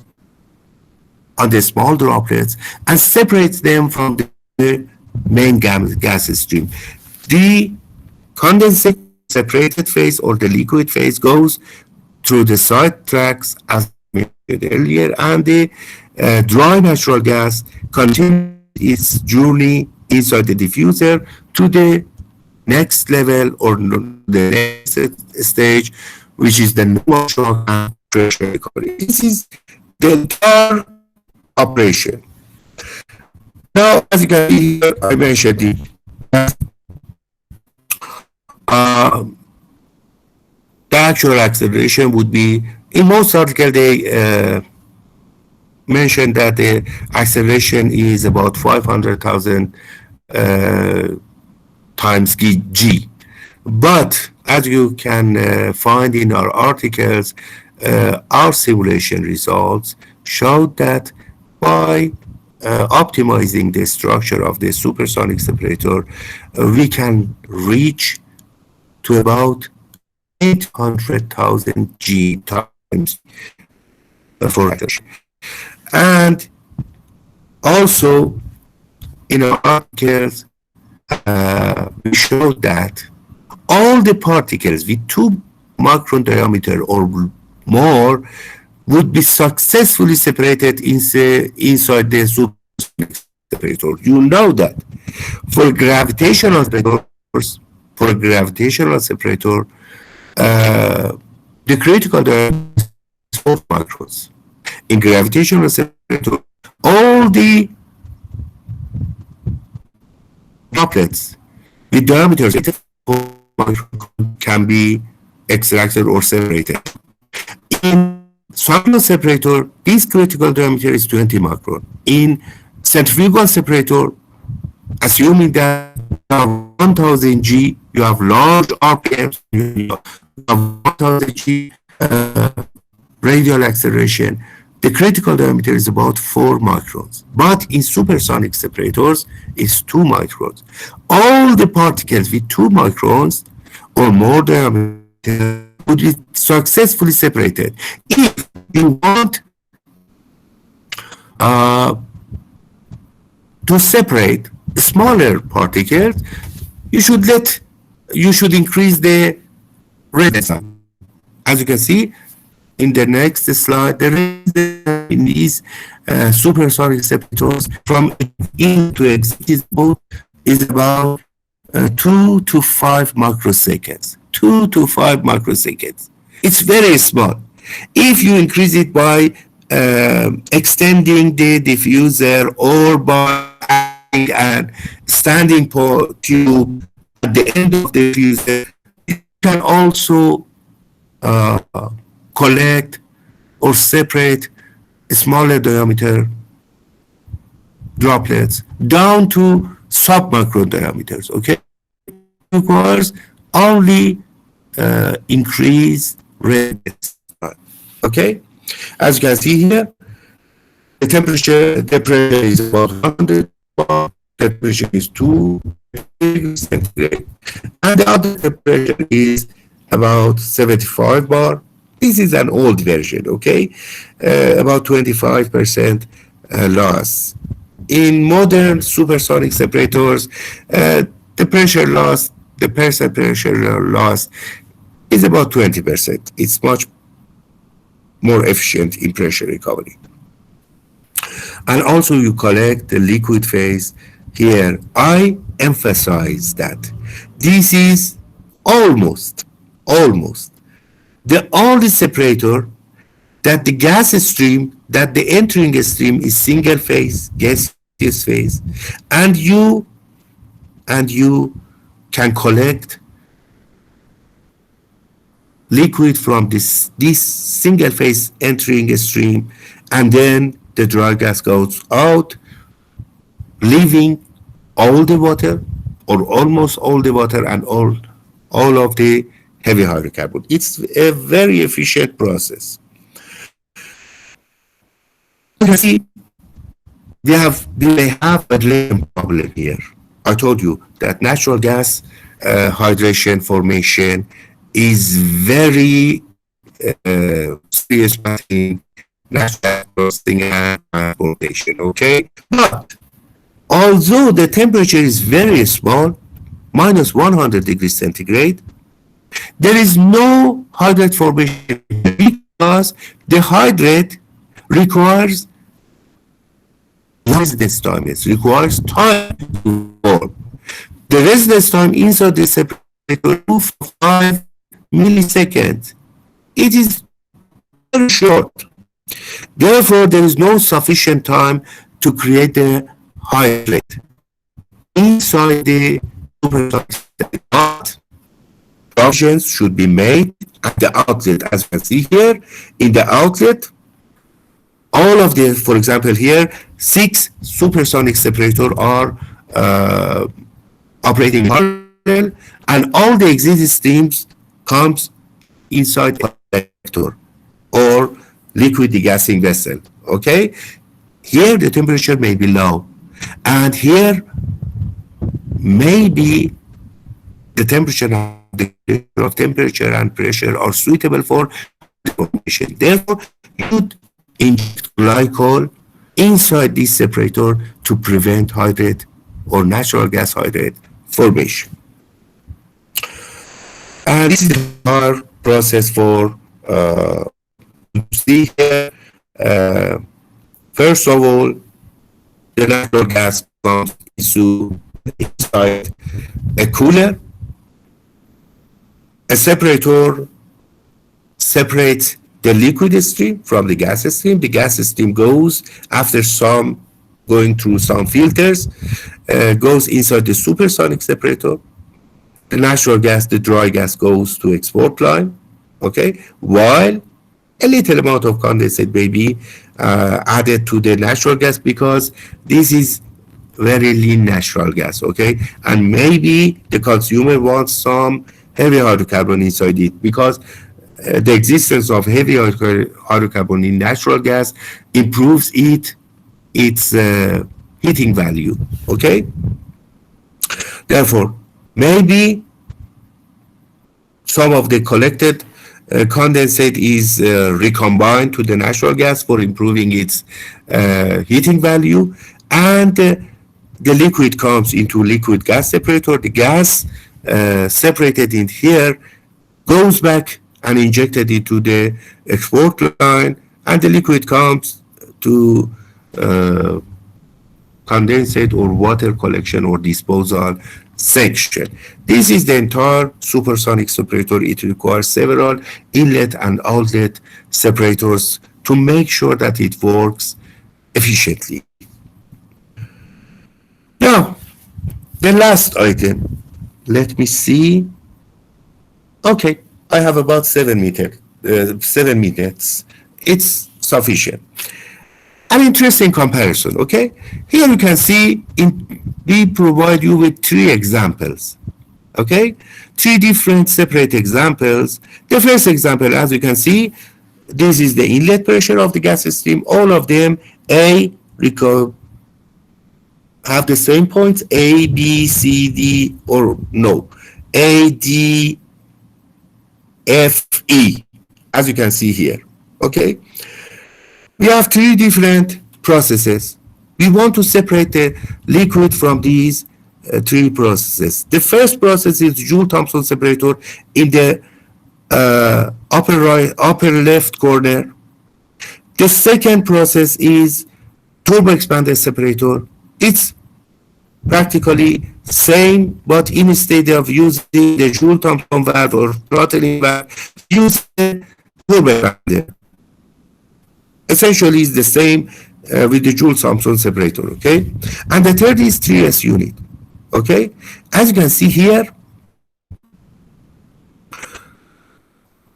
on the small droplets and separates them from the main gas stream. The condensate separated phase or the liquid phase goes through the side tracks as mentioned earlier, and the dry natural gas continues its journey inside the diffuser to the next level or the next stage, which is the normal shock and pressure recovery. This is the entire operation. Now, as you can see here, I mentioned it. The actual acceleration would be, in most articles, they mentioned that the acceleration is about 500,000 times g. But as you can find in our articles, our simulation results showed that by optimizing the structure of the supersonic separator, we can reach to about 800,000 g times for acceleration. And also in our articles, we showed that all the particles with 2 micron diameter or more would be successfully separated inside the supersonic separator. You know that. For gravitational separators, for a gravitational separator, the critical diameter is 4 microns. In gravitational separator, all the droplets with diameters 4 microns can be extracted or separated. In cyclone separator, this critical diameter is 20 micron. In centrifugal separator, assuming that you have 1000 G, you have large RPMs, you have 1000 G radial acceleration, the critical diameter is about 4 microns. But in supersonic separators, it's 2 microns. All the particles with 2 microns or more diameter would be successfully separated. If you want to separate smaller particles, you should increase the resistance. As you can see in the next slide, the resistance in these supersonic separators from in to exit is about 2 to 5 microseconds. 2 to 5 microseconds. It's very small. If you increase it by extending the diffuser or by adding a standing tube at the end of the diffuser, it can also collect or separate smaller diameter droplets down to submicron diameters. Okay, it requires only increase resistance. Okay, as you can see here, the pressure is about 100 bar, temperature is 2 degrees centigrade, and the other temperature is about 75 bar. This is an old version, okay? About 25% loss. In modern supersonic separators, the pressure loss, the percent pressure loss is about 20%. It's much more efficient in pressure recovery. And also you collect the liquid phase here. I emphasize that this is almost the only separator that the gas stream, that the entering stream is single phase, gaseous phase, and you can collect liquid from this single phase entering stream, and then the dry gas goes out, leaving all the water or almost all the water and all of the heavy hydrocarbon. It's a very efficient process. You can see we have a relation problem here. I told you that natural gas hydration formation is very serious in natural gas processing and transportation, okay? But although the temperature is very small, minus 100 degrees centigrade, there is no hydrate formation because the hydrate requires residence time. It requires time to form. The residence time inside the separator is 5 milliseconds. It is very short. Therefore, there is no sufficient time to create the hydrate inside the supersonic. Provisions should be made at the outlet, as you can see here. In the outlet, all of the, for example, here, 6 supersonic separators are operating in parallel, and all the existing streams comes inside the collector or liquid degassing vessel. Okay, here the temperature may be low, and here maybe the temperature and pressure are suitable for formation. Therefore, you should inject glycol inside this separator to prevent hydrate or natural gas hydrate formation. And this is our process for see here, uh, first of all, the natural gas comes into inside a cooler. A separator separates the liquid stream from the gas stream. The gas stream goes after some going through some filters, goes inside the supersonic separator. The natural gas, the dry gas, goes to export line. Okay, while a little amount of condensate may be added to the natural gas because this is very lean natural gas. Okay, and maybe the consumer wants some heavy hydrocarbon inside it because the existence of heavy hydrocarbon in natural gas improves its heating value. Okay, therefore maybe some of the collected condensate is recombined to the natural gas for improving its heating value, and the liquid comes into liquid gas separator. The gas separated in here goes back and injected into the export line, and the liquid comes to condensate or water collection or disposal section. This is the entire supersonic separator. It requires several inlet and outlet separators to make sure that it works efficiently. Now, the last item, let me see. Okay, I have about 7 minutes. It's sufficient. An interesting comparison, okay? Here you can see we provide you with 3 examples, okay? 3 different separate examples. The first example, as you can see, this is the inlet pressure of the gas stream. All of them have the same points, A, B, C, D, or no, A, D, F, E, as you can see here, okay? We have 3 different processes. We want to separate the liquid from these 3 processes. The first process is Joule-Thomson separator in the upper left corner. The second process is turbo expander separator. It's practically same, but instead of using the Joule-Thomson valve or throttling valve, use the turbo expander. Essentially, it's the same with the Joule-Thomson separator, okay? And the third is 3S unit, okay? As you can see here,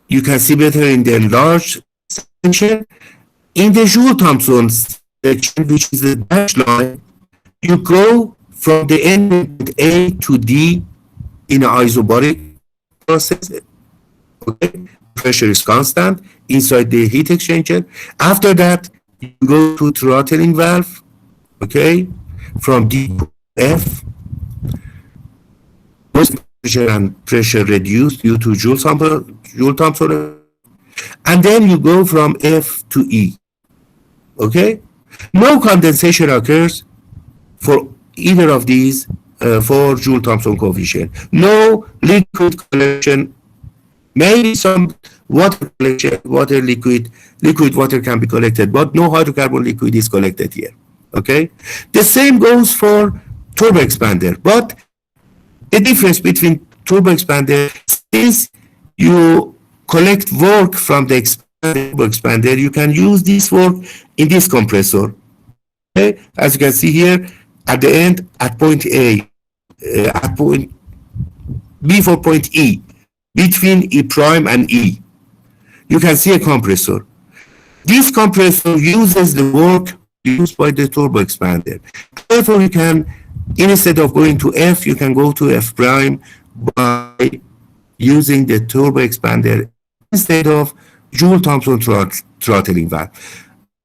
you can see better in the enlarged section. In the Joule-Thomson section, which is the dashed line, you go from the end A to D in an isobaric process, okay? Pressure is constant inside the heat exchanger. After that, you go to throttling valve, okay, from D to F. Pressure and pressure reduced due to Joule-Thomson, and then you go from F to E, okay? No condensation occurs for either of these for Joule-Thomson coefficient. No liquid collection. Maybe some water collection, liquid water can be collected, but no hydrocarbon liquid is collected here, okay? The same goes for turbo expander, but the difference between turbo expander, since you collect work from the turbo expander, you can use this work in this compressor, okay? As you can see here, at the end, at point A, at point B for point E, between E prime and E, you can see a compressor. This compressor uses the work used by the turbo expander. Therefore, you can, instead of going to F, you can go to F prime by using the turbo expander instead of Joule-Thomson throttling valve.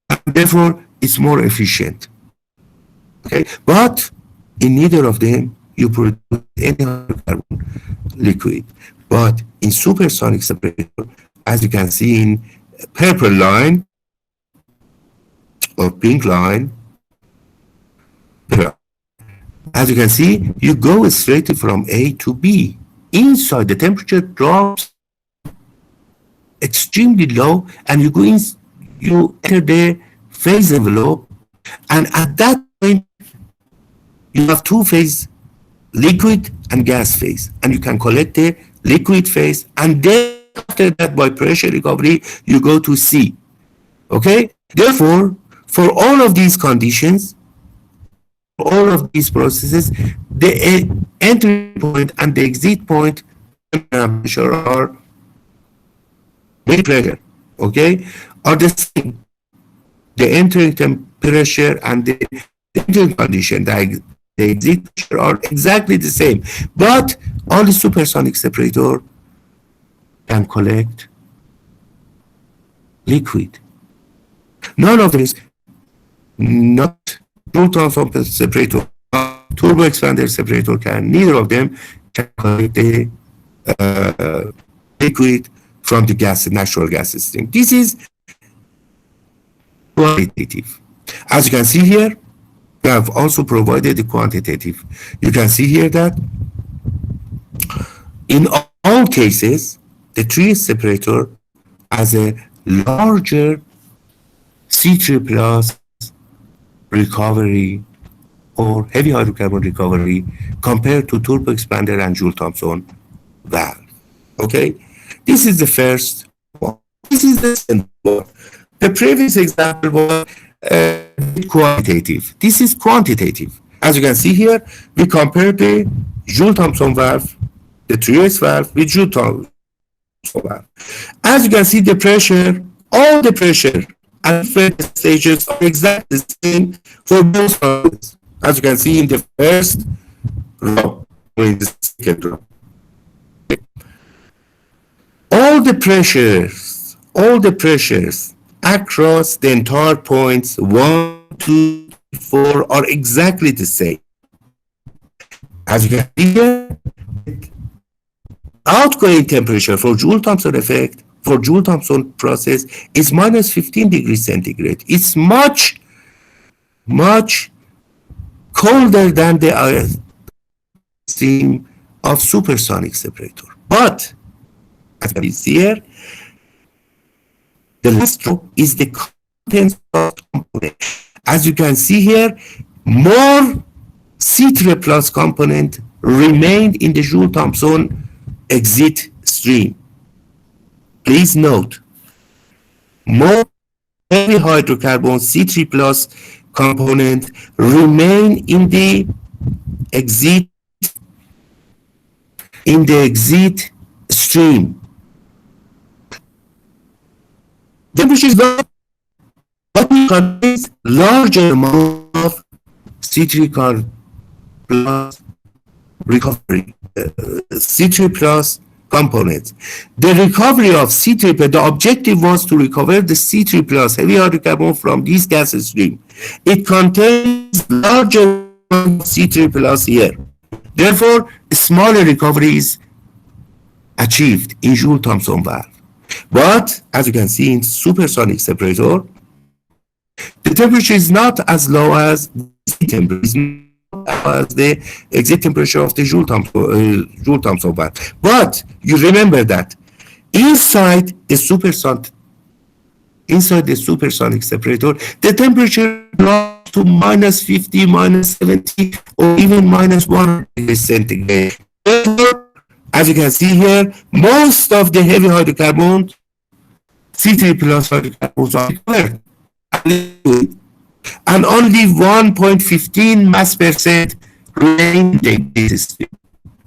And therefore, it's more efficient. Okay, but in neither of them you produce any hydrocarbon liquid. But in supersonic separator, as you can see in purple line or pink line, as you can see, you go straight from A to B. Inside, the temperature drops extremely low, and you enter the phase envelope, and at that point, you have two phase, liquid and gas phase, and you can collect the liquid phase, and then after that, by pressure recovery, you go to C. Okay? Therefore, for all of these conditions, all of these processes, the entry point and the exit point temperature are very pressure, okay, are the same. The entering temperature and the entering condition, the exit pressure are exactly the same. But only supersonic separator can collect liquid. None of this, not Joule-Thomson separator, turbo expander separator can, neither of them can collect the liquid from the gas, natural gas stream. This is qualitative. As you can see here, we have also provided the quantitative. You can see here that in all cases, the tree separator has a larger C3 plus recovery or heavy hydrocarbon recovery compared to turbo expander and Joule-Thomson valve. Okay, this is the first one. This is the second one. The previous example was qualitative. This is quantitative. As you can see here, we compare the Joule-Thomson valve, the 3S valve with Joule-Thomson valve. As you can see, the pressure, all the pressure at different stages are exactly the same for both valves. As you can see in the first row or in the second row. All the pressures across the entire points 1, 2, 4 are exactly the same. As you can see here, outgoing temperature for Joule-Thomson effect, for Joule-Thomson process is minus 15 degrees centigrade. It's much, much colder than the stream of supersonic separator. But, as you can see here, the last row is the contents of component. As you can see here, more C3 plus component remained in the Joule-Thomson exit stream. Please note, more heavy hydrocarbon C3 plus component remain in the exit stream. The temperature is low, but it contains larger amount of C3 plus recovery, C3 plus components. The recovery of C3, the objective was to recover the C3 plus heavy hydrocarbon from this gas stream. It contains larger C3 plus here. Therefore, smaller recovery is achieved in Joule-Thomson valve. But as you can see in supersonic separator, the temperature is not as low as the temperature, as the exit temperature of the Joule-Thomson valve. But you remember that inside the supersonic separator, the temperature drops to minus 50, minus 70, or even minus 1 degrees centigrade. Therefore, as you can see here, most of the heavy hydrocarbons, C3 plus hydrocarbons are recovered, and only 1.15 mass percent remain in the system.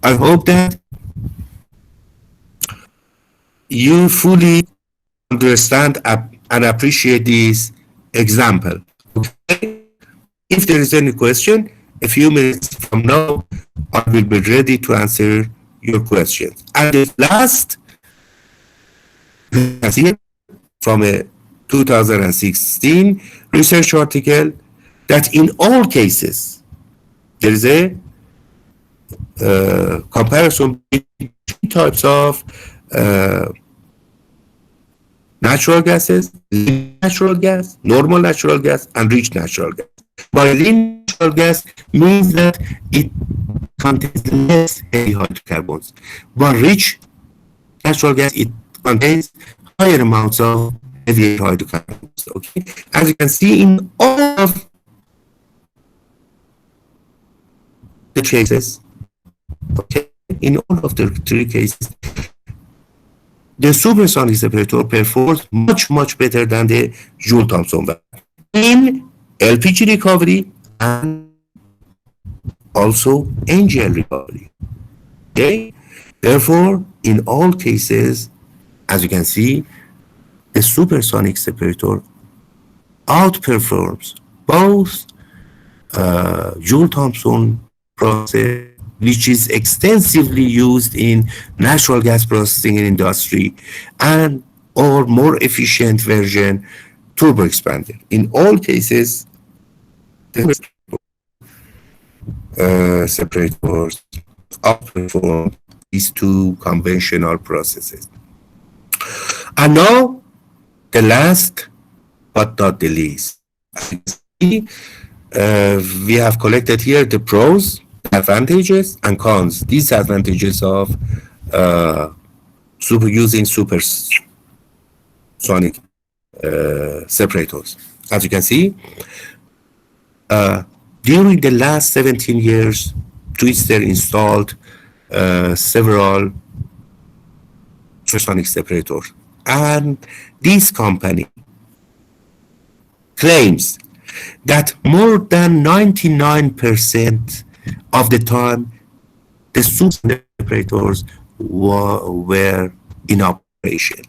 I hope that you fully understand and appreciate this example. Okay? If there is any question, a few minutes from now, I will be ready to answer your questions. And the last, from a 2016 research article, that in all cases, there is a comparison between two types of natural gases: natural gas, normal natural gas, and rich natural gas. By lean natural gas means that it contains less heavy hydrocarbons. But rich natural gas, it contains higher amounts of heavier hydrocarbons. Okay, as you can see in all of the cases, okay, in all of the three cases, the supersonic separator performs much better than the Joule-Thomson valve in LPG recovery and also NGL recovery. Okay, therefore, in all cases, as you can see, the supersonic separator outperforms both Joule-Thomson process, which is extensively used in natural gas processing industry, and or more efficient version, turbo expander. In all cases, the separators outperform these two conventional processes. And now, the last but not the least. We have collected here the pros, advantages, and cons, disadvantages of using supersonic separators. As you can see, during the last 17 years, Twister installed several supersonic separators. And this company claims that more than 99% of the time, the super separators were in operation.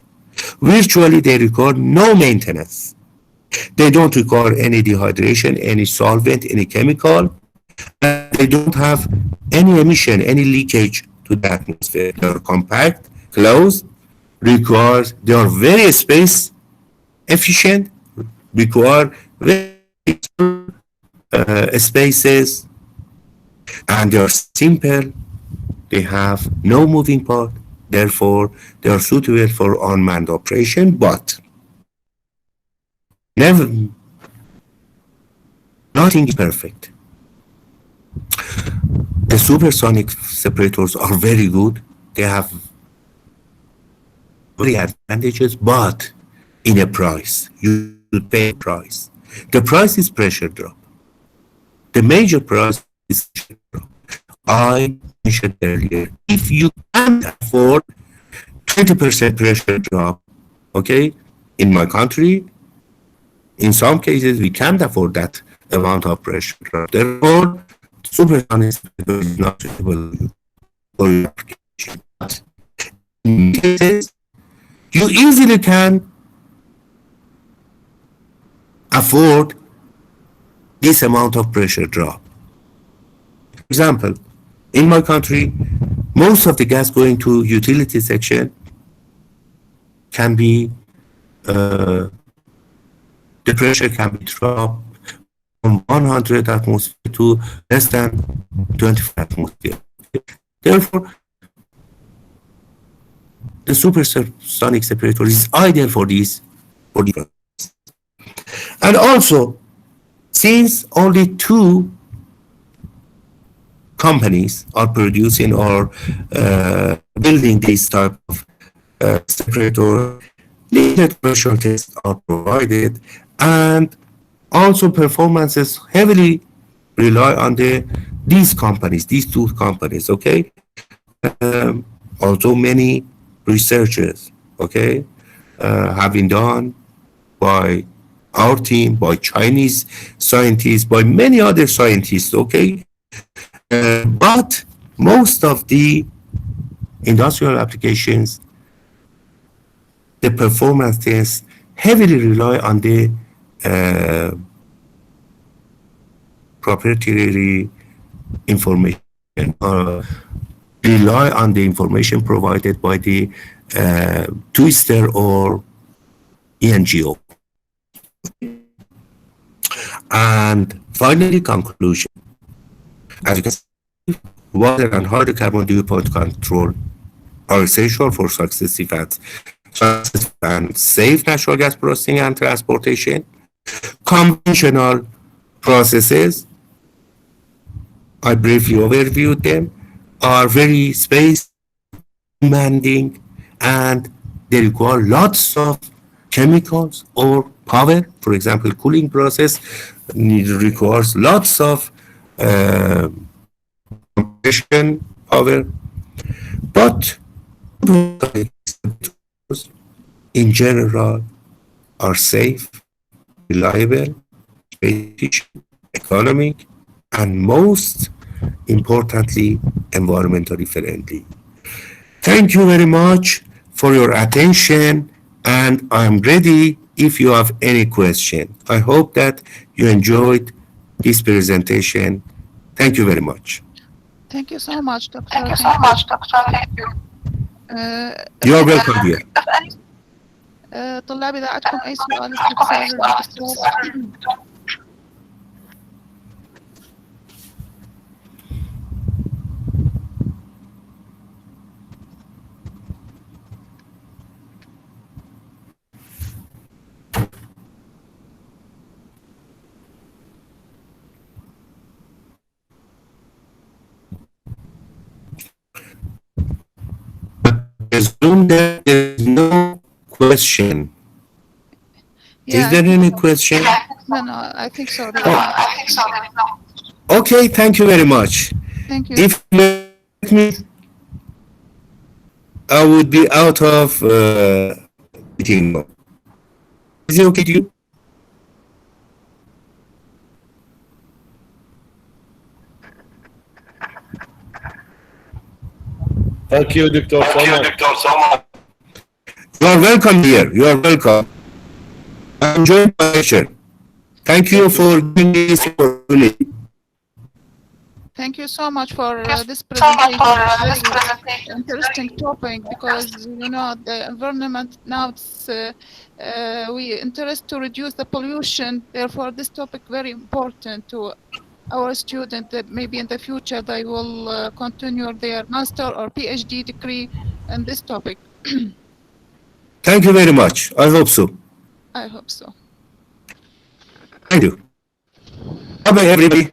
Virtually, they require no maintenance. They don't require any dehydration, any solvent, any chemical. And they don't have any emission, any leakage to the atmosphere. They are compact, closed, they are very space efficient, require very spaces, and they are simple. They have no moving part. Therefore, they are suitable for unmanned operation, but never, nothing is perfect. The supersonic separators are very good. They have very advantages, but in a price. You should pay a price. The price is pressure drop. The major price is pressure drop. I mentioned earlier, if you can't afford 20% pressure drop, okay, in my country, in some cases, we can't afford that amount of pressure drop. Therefore, supersonic is not suitable for your application. But in cases, you easily can afford this amount of pressure drop. For example, in my country, most of the gas going to utility section can be, the pressure can be dropped from 100 atmosphere to less than 25 atmosphere. Therefore, the supersonic separator is ideal for this. And also, since only two companies are producing or building this type of separator, limited commercial tests are provided, and also performances heavily rely on these two companies, okay? Also many researchers, okay, have been done by our team, by Chinese scientists, by many other scientists, okay? But most of the industrial applications, the performance tests heavily rely on the proprietary information, rely on the information provided by the Twister or ENGO. And finally, conclusion. As you can see, water and hydrocarbon dew point control are essential for successive and safe natural gas processing and transportation. Conventional processes, I briefly overviewed them, are very space demanding and they require lots of chemicals or power. For example, cooling process requires lots of uh, compression power. But in general are safe, reliable, efficient, economic, and most importantly, environmentally friendly. Thank you very much for your attention, and I'm ready if you have any question. I hope that you enjoyed this presentation. Thank you very much. Thank you so much, Thank doctor. you so Thank you. much, Dr. Thank you. if You are any welcome here. طلاب إذا عندكم أي سؤال عندكم أي استفسار سؤال دكتور استفسار؟ Assume that there is no question. Is Yeah, I there think any so. question? No, I think so. There is Oh, no. I think so. There is no. okay, thank you very much. Thank you. If you let me, I would be out of meeting now. Is it okay to you? Thank you, Dr. Thank you, Samad. Dr. Salman. You are welcome here. You are welcome. I enjoyed my lecture. Thank you Thank you. for giving me this opportunity. Thank you so much for this So much for presentation. this Very presentation. interesting topic because the environment now we interest to reduce the pollution. Therefore, this topic very important to our students that maybe in the future they will continue their master or PhD degree in this topic. Thank you very much. I hope so. I hope so. Thank you. Bye bye, everybody.